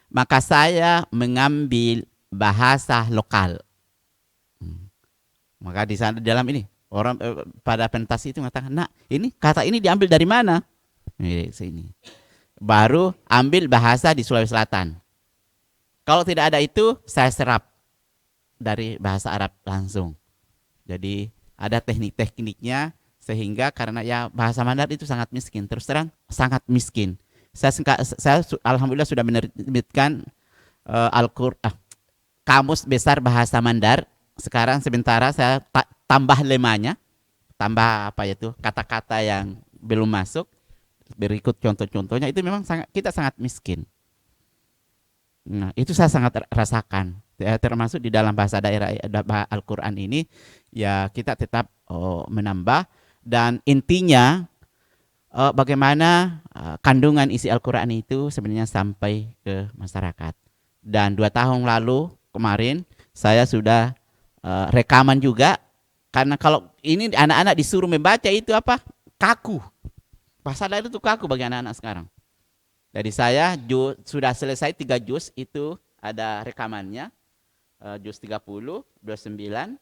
maka saya mengambil bahasa lokal. Maka di sana dalam ini orang pada pentas itu mengatakan, "Nak, ini kata ini diambil dari mana?" Sini. Baru ambil bahasa di Sulawesi Selatan. Kalau tidak ada itu, saya serap dari bahasa Arab langsung. Jadi ada teknik-tekniknya sehingga karena ya bahasa Mandar itu sangat miskin, terus terang sangat miskin. Saya alhamdulillah sudah menerbitkan kamus besar bahasa Mandar. Sekarang sementara saya tambah lemanya, tambah kata-kata yang belum masuk. Berikut contoh-contohnya itu memang kita sangat miskin. Nah, itu saya sangat rasakan. Termasuk di dalam bahasa daerah Al-Qur'an ini ya kita tetap menambah, dan intinya bagaimana kandungan isi Al-Qur'an itu sebenarnya sampai ke masyarakat. Dan 2 tahun lalu kemarin saya sudah rekaman juga, karena kalau ini anak-anak disuruh membaca itu kaku. Bahasa daerah itu kaku bagi anak-anak sekarang. Jadi saya sudah selesai 3 juz itu ada rekamannya. Juz 30, 29, 28,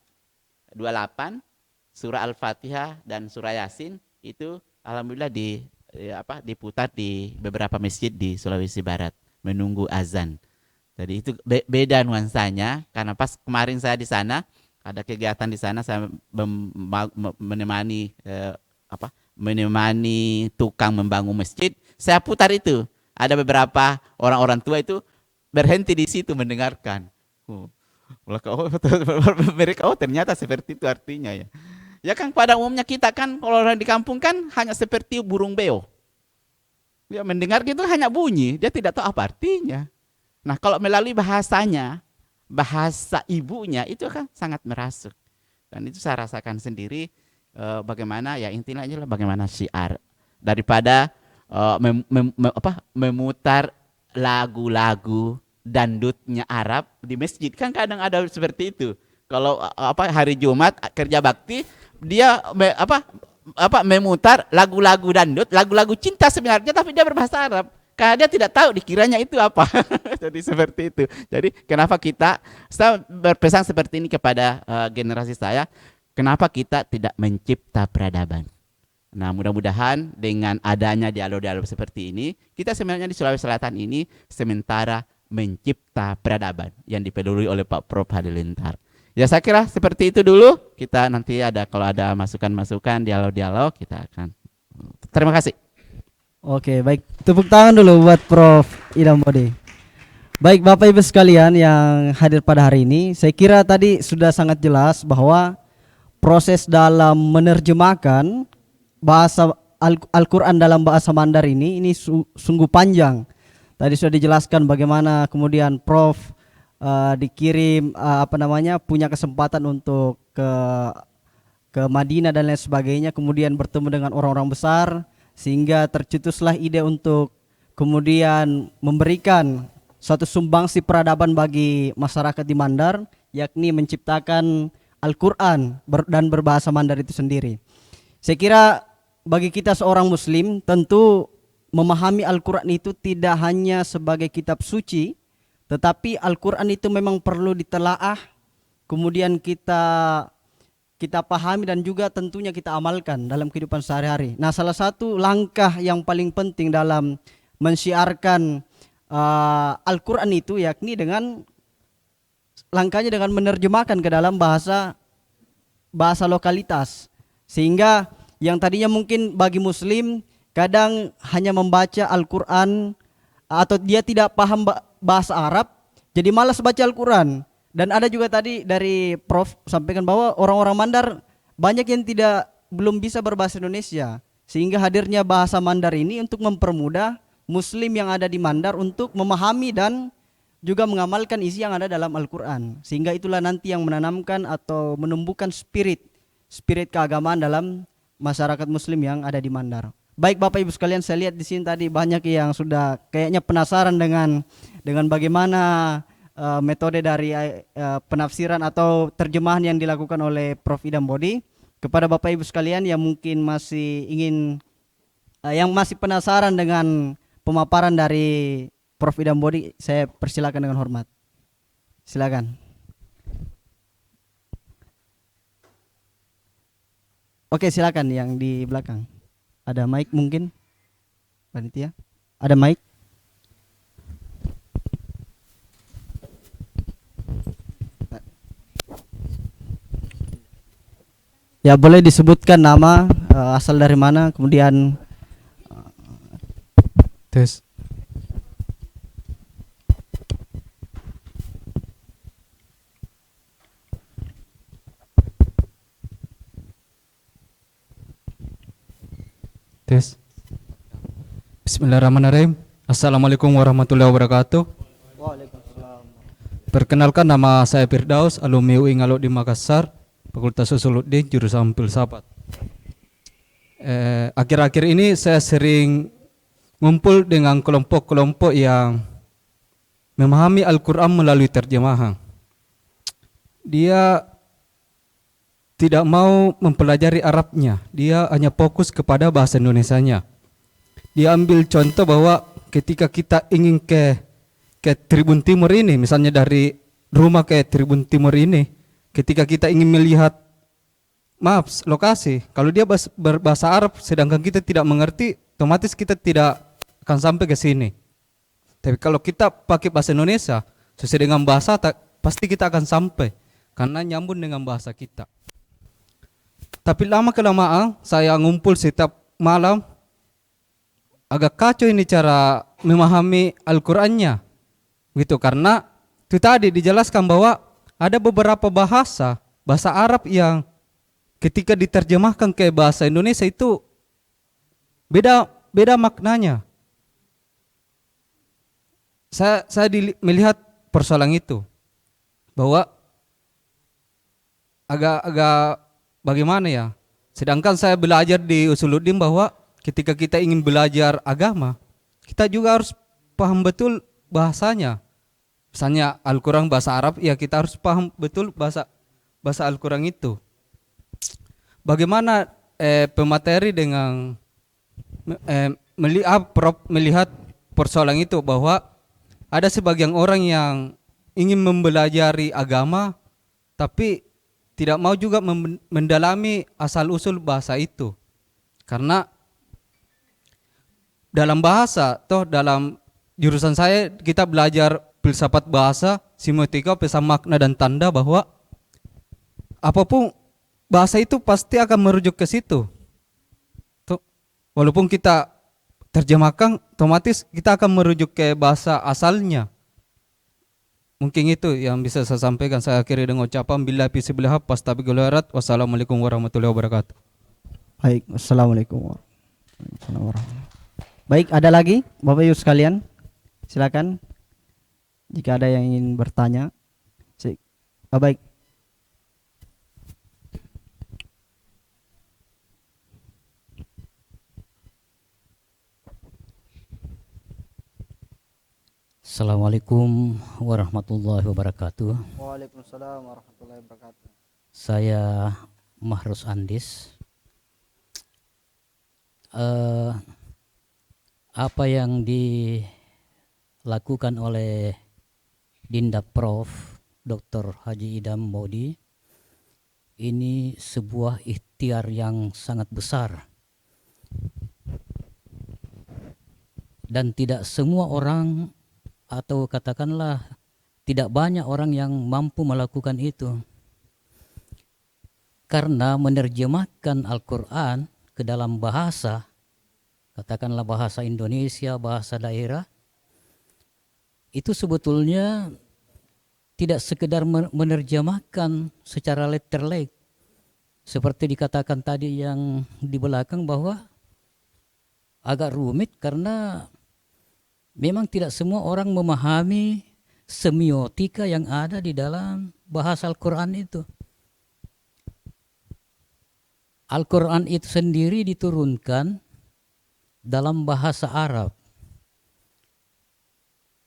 surah Al-Fatihah dan surah Yasin itu alhamdulillah diputar di beberapa masjid di Sulawesi Barat menunggu azan. Jadi itu beda nuansanya, karena pas kemarin saya di sana ada kegiatan di sana, saya menemani menemani tukang membangun masjid. Saya putar itu. Ada beberapa orang-orang tua itu berhenti di situ mendengarkan. Mereka ternyata seperti itu artinya ya. Ya kan pada umumnya kita kan kalau orang di kampung kan hanya seperti burung beo. Dia mendengar gitu hanya bunyi, dia tidak tahu apa artinya. Nah, kalau melalui bahasanya, bahasa ibunya itu kan sangat merasuk. Dan itu saya rasakan sendiri bagaimana ya intinya bagaimana syiar daripada memutar lagu-lagu dangdutnya Arab di masjid. Kan kadang ada seperti itu. Kalau hari Jumat kerja bakti, dia memutar lagu-lagu dangdut, lagu-lagu cinta sebenarnya, tapi dia berbahasa Arab. Karena dia tidak tahu dikiranya itu apa. Jadi seperti itu. Jadi kenapa saya berpesan seperti ini kepada generasi saya, kenapa kita tidak mencipta peradaban. Nah, mudah-mudahan dengan adanya dialog-dialog seperti ini, kita sebenarnya di Sulawesi Selatan ini sementara mencipta peradaban yang dipelului oleh Pak Prof Halilintar. Ya, saya kira seperti itu dulu. Kita nanti kalau ada masukan-masukan, dialog-dialog, kita akan. Terima kasih. Oke, baik. Tepuk tangan dulu buat Prof Idam Bodi. Baik, Bapak Ibu sekalian yang hadir pada hari ini, saya kira tadi sudah sangat jelas bahwa proses dalam menerjemahkan bahasa Al-Quran dalam bahasa Mandar ini sungguh panjang. Tadi sudah dijelaskan bagaimana kemudian Prof dikirim punya kesempatan untuk ke Madinah dan lain sebagainya, kemudian bertemu dengan orang-orang besar, sehingga tercetuslah ide untuk kemudian memberikan suatu sumbangsi peradaban bagi masyarakat di Mandar, yakni menciptakan Al-Quran dan berbahasa Mandar itu sendiri. Saya kira bagi kita seorang muslim, tentu memahami Al-Quran itu tidak hanya sebagai kitab suci, tetapi Al-Quran itu memang perlu ditelaah, kemudian kita pahami dan juga tentunya kita amalkan dalam kehidupan sehari-hari. Nah, salah satu langkah yang paling penting dalam mensyiarkan Al-Quran itu yakni dengan langkahnya dengan menerjemahkan ke dalam bahasa lokalitas. Sehingga yang tadinya mungkin bagi muslim kadang hanya membaca Al-Quran atau dia tidak paham bahasa Arab, jadi malas baca Al-Quran. Dan ada juga tadi dari Prof sampaikan bahwa orang-orang Mandar banyak yang belum bisa berbahasa Indonesia, sehingga hadirnya bahasa Mandar ini untuk mempermudah muslim yang ada di Mandar untuk memahami dan juga mengamalkan isi yang ada dalam Al-Quran, sehingga itulah nanti yang menanamkan atau menumbuhkan spirit keagamaan dalam masyarakat muslim yang ada di Mandar. Baik Bapak Ibu sekalian, saya lihat di sini tadi banyak yang sudah kayaknya penasaran dengan bagaimana metode dari penafsiran atau terjemahan yang dilakukan oleh Prof Idam Bodi. Kepada Bapak Ibu sekalian yang mungkin masih penasaran dengan pemaparan dari Prof Idam Bodi, saya persilakan dengan hormat. Silakan. Oke, silakan yang di belakang. Ada mic mungkin? Panitia? Ada mic? Ya, boleh disebutkan nama, asal dari mana, kemudian tes. Tes. Bismillahirrahmanirrahim. Assalamualaikum warahmatullahi wabarakatuh. Waalaikumsalam. Perkenalkan, nama saya Firdaus, alumni UI Ngalo di Makassar, Fakultas Usuluddin, jurusan Filsafat. Akhir-akhir ini saya sering ngumpul dengan kelompok-kelompok yang memahami Al-Quran melalui terjemahan. Dia tidak mau mempelajari Arabnya, dia hanya fokus kepada bahasa Indonesianya. Dia ambil contoh bahwa ketika kita ingin ke Tribun Timur ini, misalnya dari rumah ke Tribun Timur ini, ketika kita ingin melihat lokasi, kalau dia berbahasa Arab sedangkan kita tidak mengerti, otomatis kita tidak akan sampai ke sini. Tapi kalau kita pakai bahasa Indonesia sesuai dengan bahasa, pasti kita akan sampai karena nyambung dengan bahasa kita. Tapi lama kelamaan saya ngumpul setiap malam, agak kacau ini cara memahami Al-Qur'annya. Gitu, karena itu tadi dijelaskan bahwa ada beberapa bahasa Arab yang ketika diterjemahkan ke bahasa Indonesia itu beda maknanya. Saya melihat persoalan itu bahwa agak bagaimana ya. Sedangkan saya belajar di Usuluddin bahwa ketika kita ingin belajar agama, kita juga harus paham betul bahasanya. Misalnya Al-Quran bahasa Arab, ya kita harus paham betul bahasa Al-Quran itu. Bagaimana pemateri dengan melihat persoalan itu, bahwa ada sebagian orang yang ingin mempelajari agama tapi tidak mau juga mendalami asal-usul bahasa itu. Karena dalam bahasa, dalam jurusan saya kita belajar filsafat bahasa, semiotika, pesan makna dan tanda, bahwa apapun bahasa itu pasti akan merujuk ke situ. Walaupun kita terjemahkan, otomatis kita akan merujuk ke bahasa asalnya. Mungkin itu yang bisa saya sampaikan. Saya akhiri dengan ucapan billahi fi sibillah fastabiqul. Wassalamualaikum warahmatullahi wabarakatuh. Baik, assalamualaikum warahmatullahi wabarakatuh. Baik, ada lagi Bapak Ibu sekalian? Silakan jika ada yang ingin bertanya. Baik. Assalamualaikum warahmatullahi wabarakatuh. Waalaikumsalam warahmatullahi wabarakatuh. Saya Mahrus Andis. Apa yang dilakukan oleh Dinda Prof. Dr. Haji Idham Maudi ini sebuah ikhtiar yang sangat besar. Dan tidak semua orang, atau katakanlah tidak banyak orang yang mampu melakukan itu. Karena menerjemahkan Al-Quran ke dalam bahasa, katakanlah bahasa Indonesia, bahasa daerah, itu sebetulnya tidak sekedar menerjemahkan secara letterlek. Seperti dikatakan tadi yang di belakang, bahwa agak rumit karena memang tidak semua orang memahami semiotika yang ada di dalam bahasa Al-Quran itu. Al-Quran itu sendiri diturunkan dalam bahasa Arab.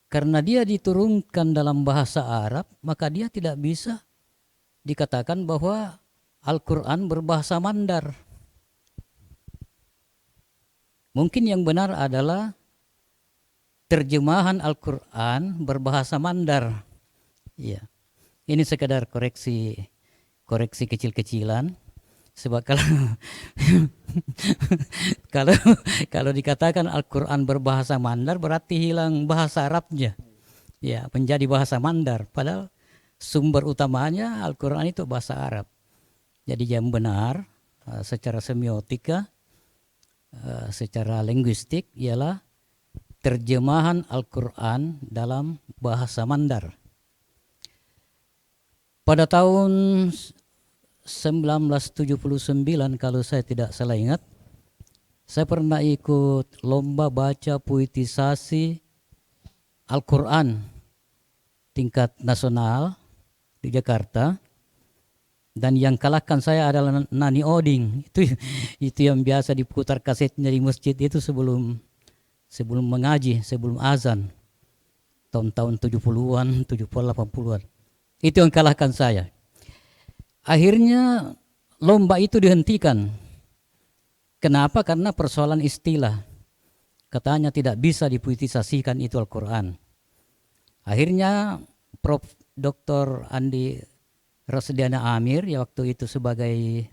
Karena dia diturunkan dalam bahasa Arab, maka dia tidak bisa dikatakan bahwa Al-Quran berbahasa Mandar. Mungkin yang benar adalah terjemahan Al-Quran berbahasa Mandar. Ya. Ini sekedar koreksi kecil-kecilan. Sebab kalau dikatakan Al-Quran berbahasa Mandar, berarti hilang bahasa Arabnya. Ya, menjadi bahasa Mandar. Padahal sumber utamanya Al-Quran itu bahasa Arab. Jadi yang benar secara semiotika, secara linguistik ialah terjemahan Al-Quran dalam bahasa Mandar. Pada tahun 1979 kalau saya tidak salah ingat, saya pernah ikut lomba baca puitisasi Al-Quran tingkat nasional di Jakarta, dan yang kalahkan saya adalah Nani Oding. Itu yang biasa diputar kasetnya di masjid itu sebelum mengaji, sebelum azan, tahun-tahun 70-an, 80-an. Itu yang kalahkan saya. Akhirnya lomba itu dihentikan. Kenapa? Karena persoalan istilah. Katanya tidak bisa dipuitisasikan itu Al-Quran. Akhirnya Prof. Dr. Andi Rasdiana Amir, ya waktu itu sebagai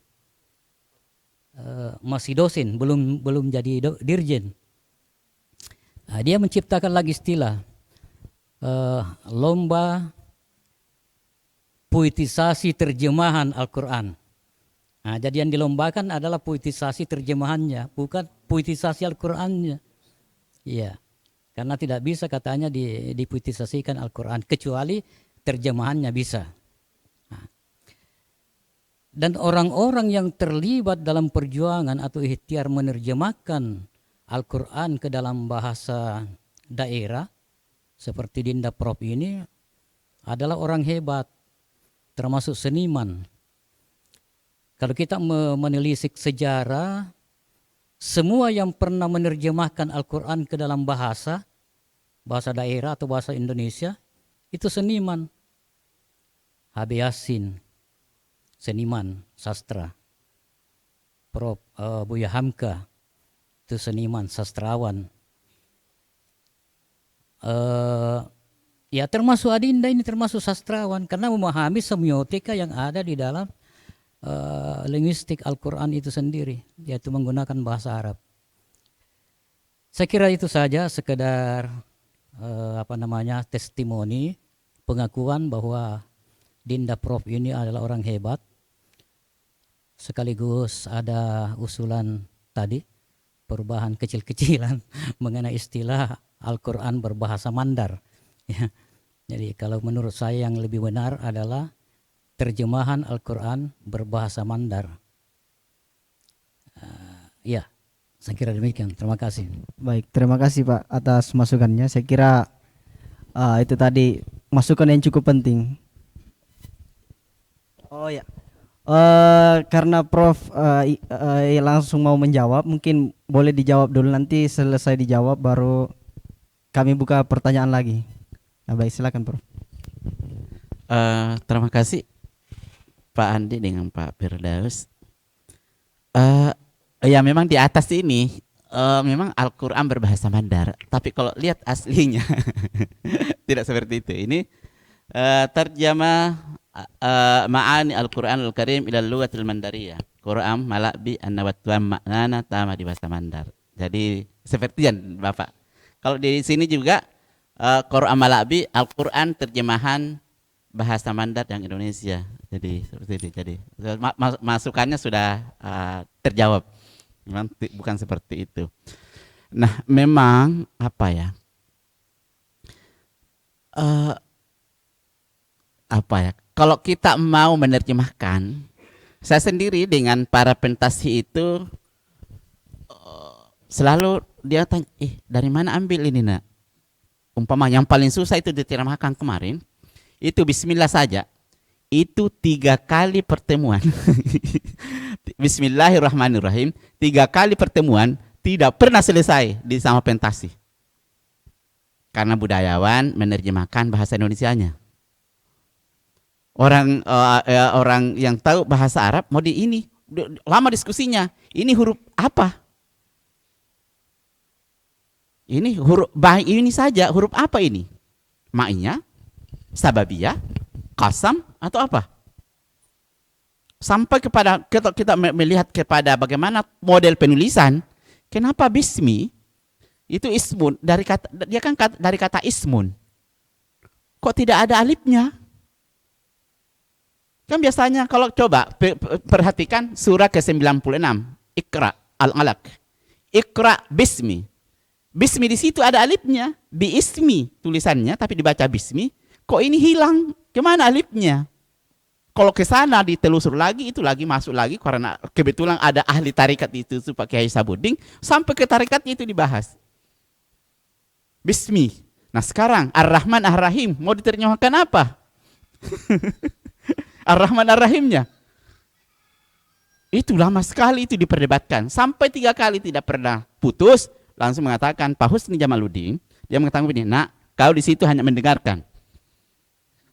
masih dosen, belum jadi dirjen. Nah, dia menciptakan lagi istilah lomba puitisasi terjemahan Al-Quran. Nah, jadi yang dilombakan adalah puitisasi terjemahannya, bukan puitisasi Al-Qurannya. Iya, karena tidak bisa katanya dipuitisasikan Al-Quran, kecuali terjemahannya bisa. Nah, dan orang-orang yang terlibat dalam perjuangan atau ikhtiar menerjemahkan Al-Quran ke dalam bahasa daerah, seperti Dinda Prof ini, adalah orang hebat, termasuk seniman. Kalau kita menelisik sejarah semua yang pernah menerjemahkan Al-Quran ke dalam bahasa daerah atau bahasa Indonesia, itu seniman. H.B. Yasin, seniman sastra. Prof. Buya Hamka, itu seniman sastrawan. Ya termasuk Adinda ini termasuk sastrawan karena memahami semiotika yang ada di dalam linguistik Al-Quran itu sendiri, yaitu menggunakan bahasa Arab. Saya kira itu saja sekedar testimoni, pengakuan bahwa Dinda Prof ini adalah orang hebat. Sekaligus ada usulan tadi, perubahan kecil-kecilan mengenai istilah Al-Quran berbahasa Mandar. Ya. Jadi kalau menurut saya yang lebih benar adalah terjemahan Al-Quran berbahasa Mandar. Ya, saya kira demikian. Terima kasih. Baik, terima kasih Pak atas masukannya. Saya kira itu tadi masukan yang cukup penting. Oh ya, karena Prof langsung mau menjawab, mungkin boleh dijawab dulu, nanti selesai dijawab baru kami buka pertanyaan lagi. Nah, baik, silakan Prof. Terima kasih Pak Andi dengan Pak Firdaus. Ya memang di atas ini memang Al-Quran berbahasa Mandar, tapi kalau lihat aslinya tidak seperti itu. Ini terjemah ma'ani Al-Quran Al-Karim ila lughatil Mandariyah. Quran Malabi an-nawatuan maknana tama di bahasa Mandar. Jadi seperti yang Bapak. Kalau di sini juga Quran Malabi Al-Quran terjemahan bahasa Mandar yang Indonesia. Jadi seperti itu. Jadi masukannya sudah terjawab. Memang bukan seperti itu. Nah, memang apa ya? Kalau kita mau menerjemahkan, saya sendiri dengan para pentasi itu selalu dia tanya, dari mana ambil ini nak? Umpama yang paling susah itu diterjemahkan kemarin, itu Bismillah saja, itu 3 kali pertemuan. Bismillahirrahmanirrahim, 3 kali pertemuan tidak pernah selesai di sama pentasi. Karena budayawan menerjemahkan bahasa Indonesianya. Orang yang tahu bahasa Arab mau lama diskusinya. Ini huruf apa? Ini huruf ini saja, huruf apa ini? Ma'iyah, sababiyah, qasam atau apa? Sampai kepada kita melihat kepada bagaimana model penulisan, kenapa bismi itu ismun dari kata, dia kan dari kata ismun. Kok tidak ada alifnya? Kan biasanya kalau coba perhatikan surah ke-96, Iqra al-Alaq. Iqra bismi. Bismi di situ ada alifnya, bi ismi tulisannya tapi dibaca bismi. Kok ini hilang? Kemana alifnya? Kalau ke sana ditelusur lagi, itu lagi masuk lagi karena kebetulan ada ahli tarikat itu pakai Kiai Sabudin, sampai ke tarikatnya itu dibahas. Bismi. Nah sekarang Ar-Rahman Ar-Rahim mau diterjemahkan apa? Ar-Rahman Ar-Rahimnya. Itu lama sekali itu diperdebatkan. Sampai 3 kali tidak pernah putus. Langsung mengatakan Pak Husni Jamaluddin, dia mengatakan begini, nak, kau di situ hanya mendengarkan.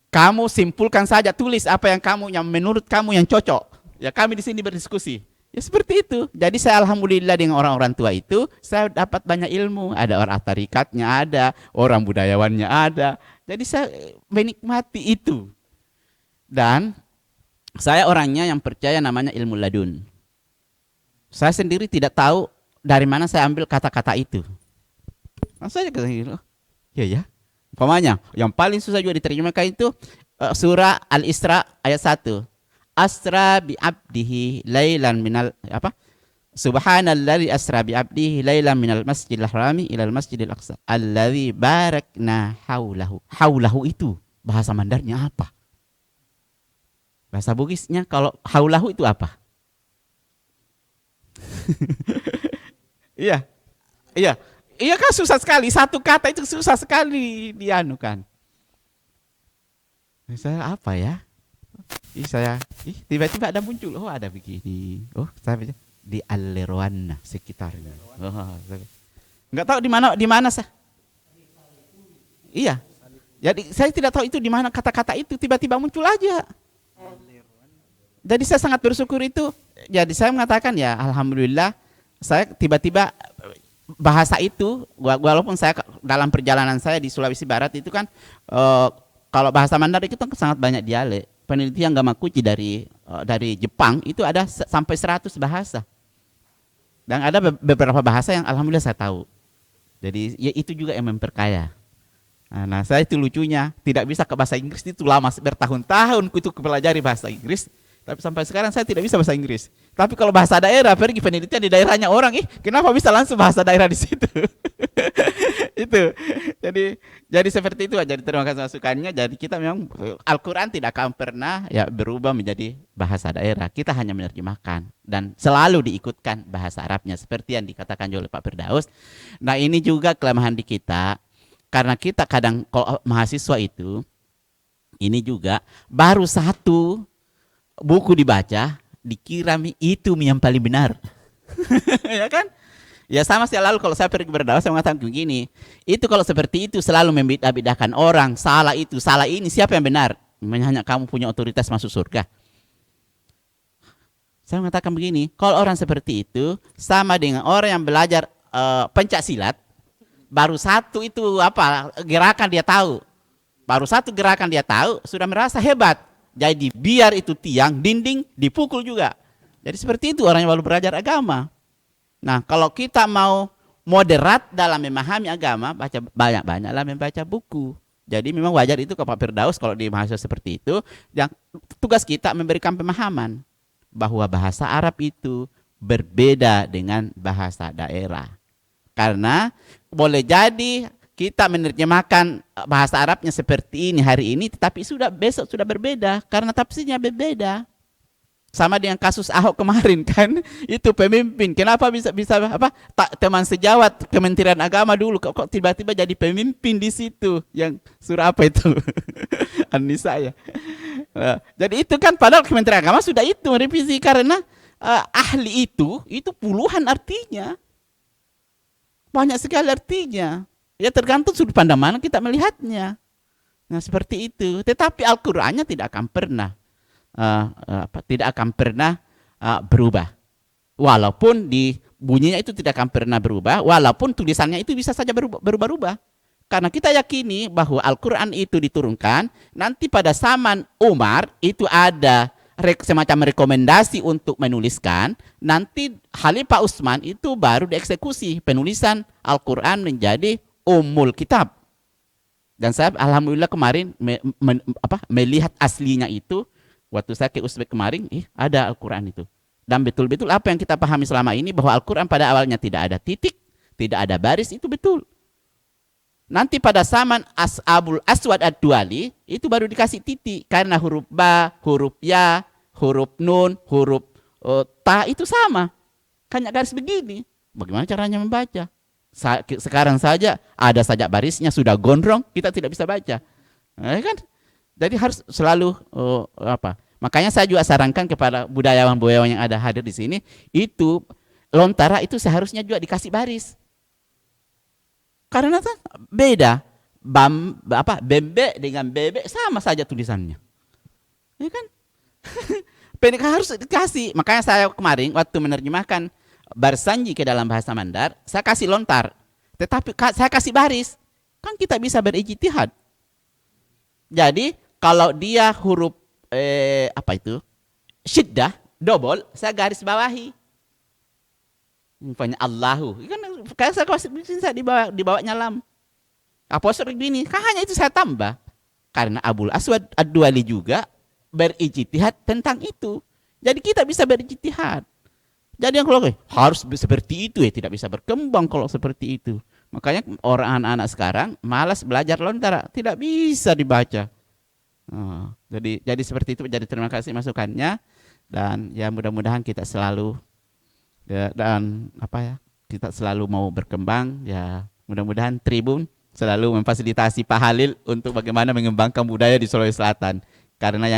Kamu simpulkan saja, tulis apa yang menurut kamu yang cocok. Ya kami di sini berdiskusi. Ya seperti itu. Jadi saya alhamdulillah dengan orang-orang tua itu, saya dapat banyak ilmu. Ada orang tarikatnya ada, orang budayawannya ada. Jadi saya menikmati itu. Dan saya orangnya yang percaya namanya ilmu ladun. Saya sendiri tidak tahu dari mana saya ambil kata-kata itu. Langsung saja gitu. Ya. Umpamanya, yang paling susah juga diterjemahkan itu surah Al-Isra ayat 1. Asra bi abdihi lailan minal Subhanalladzi asra bi abdihi lailan minal masjidil harami ilal masjidil aqsa alladzi barakna haulahu. Haulahu itu bahasa Mandarnya apa? Bahasa Bugisnya kalau haulahu itu apa? Iya kan susah sekali, satu kata itu susah sekali dianukan. Saya apa ya? Tiba-tiba ada muncul, oh ada begini. Oh saya baca, di Alleroana sekitarnya. Nggak tahu di mana sah. Iya. Jadi saya tidak tahu itu di mana kata-kata itu tiba-tiba muncul aja. Jadi saya sangat bersyukur itu. Jadi saya mengatakan ya alhamdulillah saya tiba-tiba bahasa itu walaupun saya dalam perjalanan saya di Sulawesi Barat itu kan kalau bahasa Mandar itu kan sangat banyak dialek. Penelitian Gamakuchi dari Jepang itu ada sampai 100 bahasa. Dan ada beberapa bahasa yang alhamdulillah saya tahu. Jadi ya itu juga yang memperkaya. Nah, saya itu lucunya tidak bisa ke bahasa Inggris itu lama bertahun-tahun itu pelajari bahasa Inggris. Tapi sampai sekarang saya tidak bisa bahasa Inggris. Tapi kalau bahasa daerah, pergi penelitian di daerahnya orang, kenapa bisa langsung bahasa daerah di situ? Itu. Jadi seperti itu. Jadi terima kasih masukannya. Jadi kita memang Al-Quran tidak akan pernah ya berubah menjadi bahasa daerah. Kita hanya menerjemahkan dan selalu diikutkan bahasa Arabnya seperti yang dikatakan oleh Pak Firdaus. Nah ini juga kelemahan di kita karena kita kadang kalau mahasiswa itu ini juga baru satu buku dibaca, dikira itu yang paling benar. Ya kan? Ya sama sih lalu kalau saya pergi berdakwah saya mengatakan begini, itu kalau seperti itu selalu membedakan orang, salah itu, salah ini, siapa yang benar? Hanya kamu punya otoritas masuk surga. Saya mengatakan begini, kalau orang seperti itu sama dengan orang yang belajar pencak silat, baru satu itu gerakan dia tahu. Baru satu gerakan dia tahu, sudah merasa hebat. Jadi biar itu tiang, dinding, dipukul juga. Jadi seperti itu orang yang baru belajar agama. Nah kalau kita mau moderat dalam memahami agama, baca banyak-banyaklah membaca buku. Jadi memang wajar itu ke Pak Firdaus kalau di mahasiswa seperti itu. Yang tugas kita memberikan pemahaman bahwa bahasa Arab itu berbeda dengan bahasa daerah. Karena boleh jadi kita menerjemahkan bahasa Arabnya seperti ini hari ini, tetapi besok sudah berbeda karena tafsirnya berbeda. Sama dengan kasus Ahok kemarin kan, itu pemimpin. Kenapa bisa teman sejawat Kementerian Agama dulu kok tiba-tiba jadi pemimpin di situ yang surah apa itu? An-Nisa ya. Jadi itu kan padahal Kementerian Agama sudah itu merevisi karena ahli itu puluhan artinya. Banyak sekali artinya. Ya tergantung sudut pandang mana kita melihatnya. Nah seperti itu. Tetapi Al-Qur'annya tidak akan pernah berubah. Walaupun di bunyinya itu tidak akan pernah berubah. Walaupun tulisannya itu bisa saja berubah-ubah. Karena kita yakini bahwa Al-Qur'an itu diturunkan. Nanti pada zaman Umar itu ada semacam rekomendasi untuk menuliskan. Nanti Khalifah Utsman itu baru dieksekusi penulisan Al-Qur'an menjadi Ummul Kitab. Dan saya alhamdulillah kemarin melihat aslinya itu waktu saya ke Uzbek kemarin, ada Al-Qur'an itu. Dan betul-betul apa yang kita pahami selama ini bahwa Al-Qur'an pada awalnya tidak ada titik, tidak ada baris, itu betul. Nanti pada zaman Abul Aswad Ad-Duali itu baru dikasih titik karena huruf ba, huruf ya, huruf nun, huruf ta itu sama. Hanya garis begini. Bagaimana caranya membaca? Sekarang saja ada saja barisnya sudah gondrong, kita tidak bisa baca. Kan? Jadi harus selalu Makanya saya juga sarankan kepada budayawan-budayawan yang ada hadir di sini, itu lontara itu seharusnya juga dikasih baris. Karena beda. Bembe dengan bebe sama saja tulisannya. Ya kan? Pendek harus dikasih. Makanya saya kemarin waktu menerjemahkan Barsanji ke dalam bahasa Mandar, saya kasih lontar. Tetapi saya kasih baris. Kan kita bisa berijtihad. Jadi kalau dia huruf syiddah, double, saya garis bawahi. Misalnya Allahu. Kan saya bisa dibawanya lam. Apostrof begini, kan hanya itu saya tambah. Karena Abul Aswad Ad-Duali juga berijtihad tentang itu. Jadi kita bisa berijtihad. Jadi yang kalau harus seperti itu tidak bisa berkembang kalau seperti itu. Makanya orang anak-anak sekarang malas belajar lontara, tidak bisa dibaca. Jadi seperti itu. Jadi terima kasih masukannya dan ya mudah-mudahan kita selalu kita selalu mau berkembang ya. Mudah-mudahan Tribun selalu memfasilitasi Pak Halil untuk bagaimana mengembangkan budaya di Sulawesi Selatan. Karena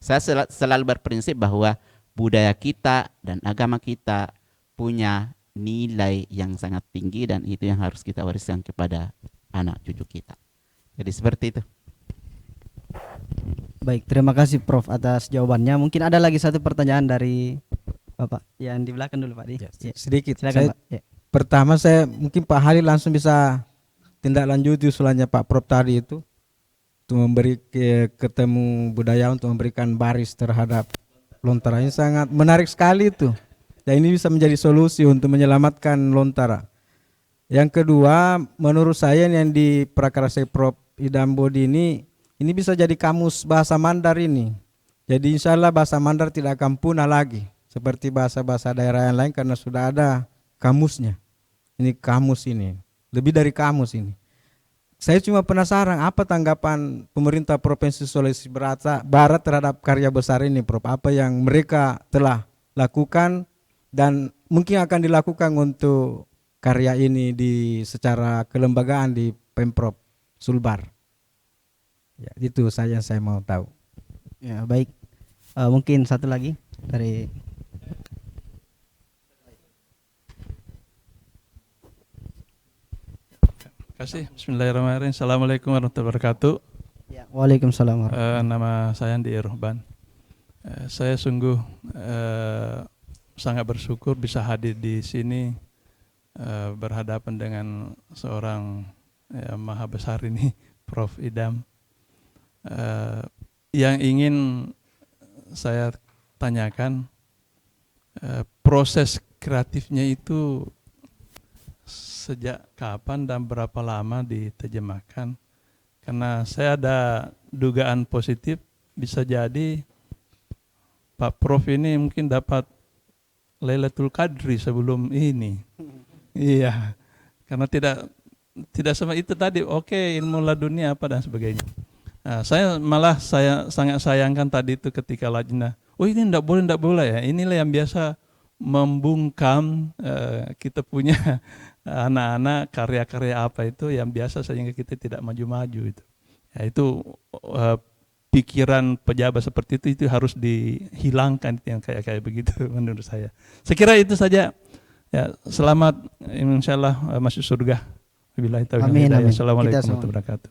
saya selalu berprinsip bahwa budaya kita dan agama kita punya nilai yang sangat tinggi, dan itu yang harus kita wariskan kepada anak cucu kita. Jadi seperti itu. Baik, terima kasih Prof atas jawabannya. Mungkin ada lagi satu pertanyaan dari Bapak yang di belakang dulu Pak. Ya, Ya. sedikit. Silakan Saya- Pak. Ya. Pertama saya mungkin Pak Halil langsung bisa tindak lanjuti usulannya Pak Prof tadi itu, untuk memberi ketemu budaya untuk memberikan baris terhadap Lontara. Ini sangat menarik sekali itu. Dan ini bisa menjadi solusi untuk menyelamatkan Lontara. Yang kedua, menurut saya yang di Prakarsa Prof Idam Bodi ini bisa jadi kamus bahasa Mandar ini. Jadi insya Allah bahasa Mandar tidak akan punah lagi seperti bahasa-bahasa daerah yang lain karena sudah ada kamusnya. Ini kamus ini, lebih dari kamus ini. Saya cuma penasaran apa tanggapan pemerintah Provinsi Sulawesi Barat terhadap karya besar ini, Prof. Apa yang mereka telah lakukan dan mungkin akan dilakukan untuk karya ini secara kelembagaan di Pemprov Sulbar. Ya, itu saja yang saya mau tahu. Ya, baik. Mungkin satu lagi dari Kasih. Bismillahirrahmanirrahim. Assalamualaikum warahmatullahi wabarakatuh. ya, Waalaikumsalam warahmatullahi Nama saya Andi Rohban. Saya sungguh sangat bersyukur bisa hadir di sini berhadapan dengan seorang maha besar ini, Prof Idam. Yang ingin saya tanyakan, proses kreatifnya itu sejak kapan dan berapa lama diterjemahkan? Karena saya ada dugaan positif bisa jadi Pak Prof ini mungkin dapat Lailatul Qadri sebelum ini. Iya, karena tidak sama itu tadi. Oke, ilmu laduni apa dan sebagainya. Nah, saya sangat sayangkan tadi itu ketika lajnah. Oh ini tidak boleh ya. Inilah yang biasa membungkam kita punya anak-anak karya-karya apa itu yang biasa sehingga kita tidak maju-maju itu. Ya, itu pikiran pejabat seperti itu harus dihilangkan yang kayak begitu menurut saya. Sekira itu saja. Ya, selamat insyaallah masuk surga. Wabillahi taufiq wal hidayah. Assalamualaikum warahmatullahi wabarakatuh.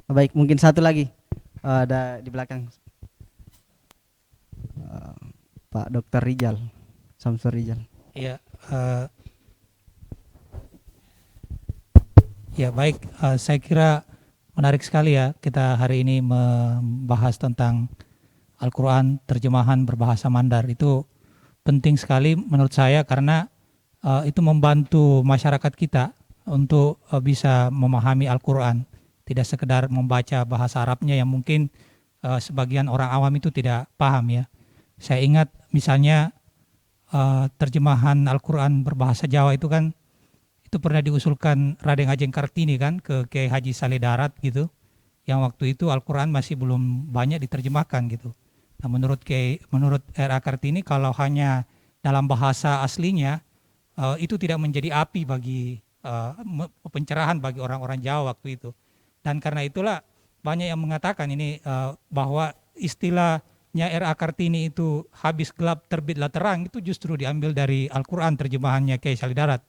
Baik, mungkin satu lagi ada di belakang Pak Dr. Rijal, Samsur Rijal. Ya, ya baik. Saya kira menarik sekali ya kita hari ini membahas tentang Al-Quran terjemahan berbahasa Mandar. Itu penting sekali menurut saya karena itu membantu masyarakat kita untuk bisa memahami Al-Quran. Tidak sekedar membaca bahasa Arabnya yang mungkin sebagian orang awam itu tidak paham ya. Saya ingat misalnya terjemahan Al-Quran berbahasa Jawa itu kan itu pernah diusulkan Raden Ajeng Kartini kan ke Kiai Haji Saleh Darat gitu. Yang waktu itu Al-Quran masih belum banyak diterjemahkan gitu. Nah menurut R.A. Kartini kalau hanya dalam bahasa aslinya itu tidak menjadi api bagi pencerahan bagi orang-orang Jawa waktu itu. Dan karena itulah banyak yang mengatakan ini bahwa istilahnya R.A. Kartini itu habis gelap terbitlah terang itu justru diambil dari Al-Quran terjemahannya Kiai Saleh Darat.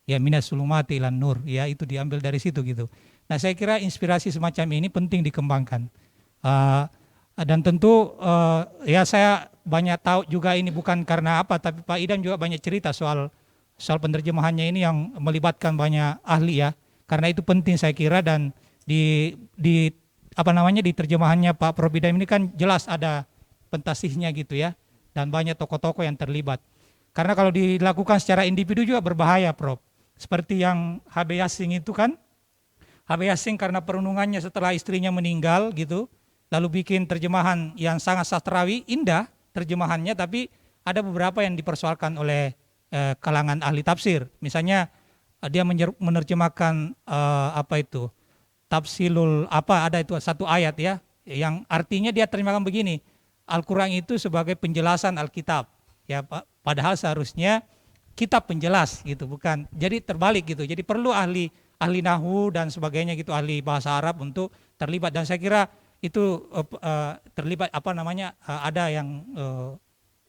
Ya minas sulumati ilan nur, ya itu diambil dari situ gitu. Nah saya kira inspirasi semacam ini penting dikembangkan. Dan tentu ya saya banyak tahu juga ini bukan karena apa, tapi Pak Idam juga banyak cerita soal penerjemahannya ini yang melibatkan banyak ahli ya. Karena itu penting saya kira dan di terjemahannya Pak Prof Idam ini kan jelas ada pentasihnya gitu ya dan banyak tokoh-tokoh yang terlibat. Karena kalau dilakukan secara individu juga berbahaya Prof. Seperti yang H.B. Yasin itu kan H.B. Yasin karena perenungannya setelah istrinya meninggal gitu lalu bikin terjemahan yang sangat sastrawi, indah terjemahannya tapi ada beberapa yang dipersoalkan oleh kalangan ahli tafsir. Misalnya dia menerjemahkan tafsilul ada itu satu ayat ya yang artinya dia terjemahkan begini, Al-Quran itu sebagai penjelasan Alkitab ya padahal seharusnya kitab penjelas gitu bukan, jadi terbalik gitu, jadi perlu ahli nahwu dan sebagainya gitu, ahli bahasa Arab untuk terlibat dan saya kira itu terlibat ada yang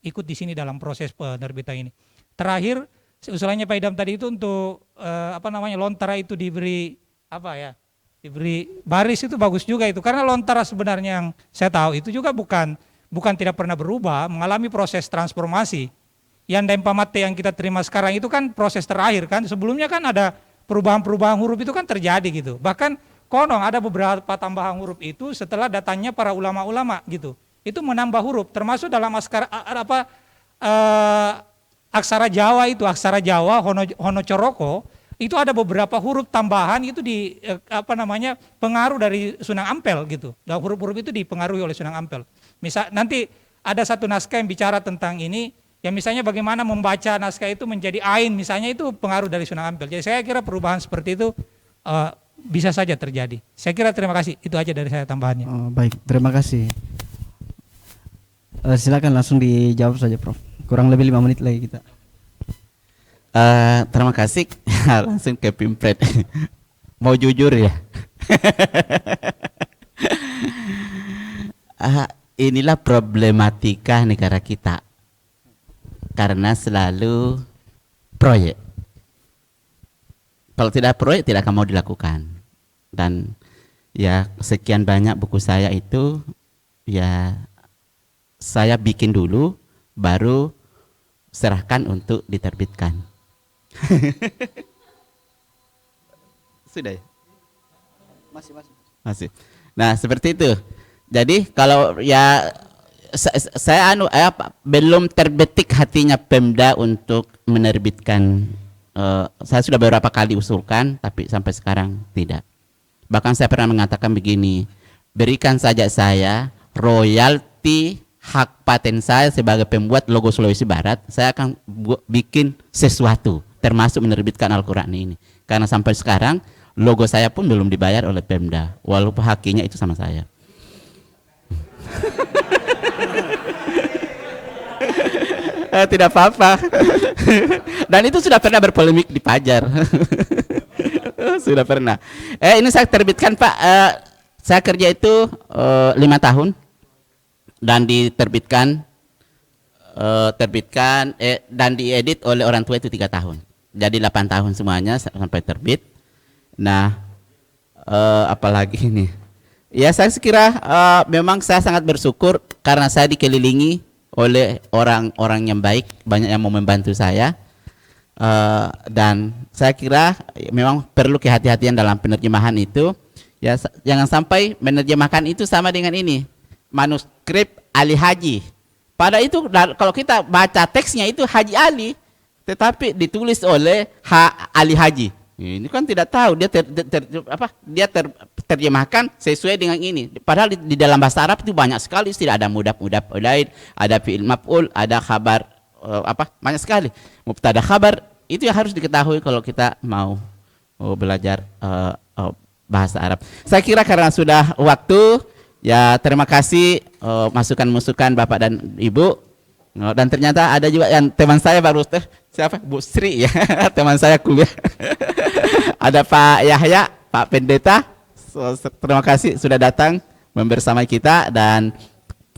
ikut di sini dalam proses penerbitan ini. Terakhir usulannya Pak Idam tadi itu untuk lontara itu diberi diberi baris, itu bagus juga itu, karena lontara sebenarnya yang saya tahu itu juga bukan tidak pernah berubah, mengalami proses transformasi. Yang Dempa Mate yang kita terima sekarang itu kan proses terakhir kan, sebelumnya kan ada perubahan-perubahan huruf itu kan terjadi gitu. Bahkan konon ada beberapa tambahan huruf itu setelah datangnya para ulama-ulama gitu. Itu menambah huruf, termasuk dalam aksara Jawa itu, aksara Jawa Hono Coroko, itu ada beberapa huruf tambahan itu pengaruh dari Sunan Ampel gitu. Dan huruf-huruf itu dipengaruhi oleh Sunan Ampel. Misal nanti ada satu naskah yang bicara tentang ini, yang misalnya bagaimana membaca naskah itu menjadi ain, misalnya itu pengaruh dari Sunan Ampel. Jadi saya kira perubahan seperti itu bisa saja terjadi. Saya kira terima kasih, itu aja dari saya tambahannya. Baik, terima kasih. Silakan langsung dijawab saja Prof. Kurang lebih 5 menit lagi kita. Terima kasih. Langsung ke Pimpret. Mau jujur ya. Inilah problematika negara kita. Karena selalu proyek. Kalau tidak proyek tidak akan mau dilakukan. Dan ya sekian banyak buku saya itu ya saya bikin dulu baru serahkan untuk diterbitkan. Sudah ya? Masih. Nah, seperti itu. Jadi kalau ya saya belum terbetik hatinya Pemda untuk menerbitkan. Saya sudah beberapa kali usulkan, tapi sampai sekarang tidak. Bahkan saya pernah mengatakan begini, berikan saja saya royalti hak paten saya sebagai pembuat logo Sulawesi Barat, saya akan bikin sesuatu, termasuk menerbitkan Al-Quran ini. Karena sampai sekarang logo saya pun belum dibayar oleh Pemda, walaupun haknya itu sama saya. Tidak apa-apa. Dan itu sudah pernah berpolemik di Pajar. Sudah pernah. Ini saya terbitkan Pak. Saya kerja itu 5 tahun dan diterbitkan dan diedit oleh orang tua itu 3 tahun. Jadi 8 tahun semuanya sampai terbit. Nah, apalagi ini? Ya saya kira memang saya sangat bersyukur karena saya dikelilingi oleh orang-orang yang baik, banyak yang mau membantu saya. Dan saya kira memang perlu kehati-hatian dalam penerjemahan itu. Ya jangan sampai menerjemahkan itu sama dengan ini, manuskrip Ali Haji. Pada itu kalau kita baca teksnya itu Haji Ali, tetapi ditulis oleh Ali Haji. Ini kan tidak tahu dia terjemahkan sesuai dengan ini. Padahal di dalam bahasa Arab itu banyak sekali, tidak ada mudaf ulaid, ada fi'il maf'ul, ada khabar banyak sekali. Mubtada khabar itu yang harus diketahui kalau kita mau belajar bahasa Arab. Saya kira karena sudah waktu, ya terima kasih masukan-masukan Bapak dan Ibu. Dan ternyata ada juga yang teman saya baru siapa? Bu Sri ya, teman saya kuliah. Ada Pak Yahya, Pak Pendeta. Terima kasih sudah datang bersama kita. Dan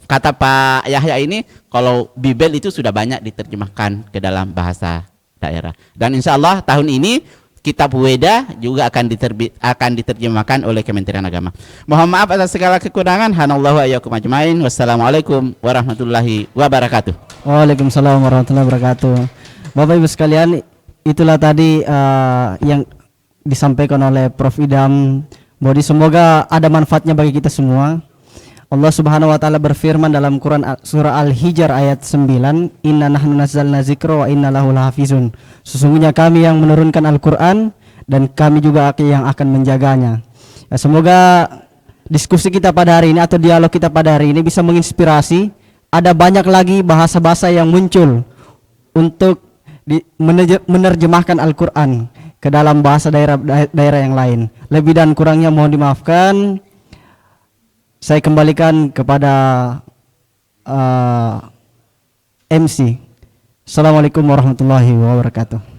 kata Pak Yahya ini, kalau Bibel itu sudah banyak diterjemahkan ke dalam bahasa daerah. Dan insya Allah tahun ini Kitab Weda juga akan diterjemahkan oleh Kementerian Agama. Mohon maaf atas segala kekurangan. Hanallahu ayyakum ajmain. Wassalamualaikum warahmatullahi wabarakatuh. Waalaikumsalam warahmatullahi wabarakatuh. Bapak Ibu sekalian, itulah tadi yang disampaikan oleh Prof. Idam. Bahwa semoga ada manfaatnya bagi kita semua. Allah Subhanahu wa taala berfirman dalam Quran surah Al-Hijr ayat 9, "Inna nahnu nazzalna dzikra wa inna lahu lahafizun." Sesungguhnya kami yang menurunkan Al-Qur'an dan kami juga yang akan menjaganya. Ya, semoga diskusi kita pada hari ini atau dialog kita pada hari ini bisa menginspirasi. Ada banyak lagi bahasa-bahasa yang muncul untuk menerjemahkan Al-Qur'an ke dalam bahasa daerah yang lain. Lebih dan kurangnya mohon dimaafkan. Saya kembalikan kepada MC. Assalamualaikum warahmatullahi wabarakatuh.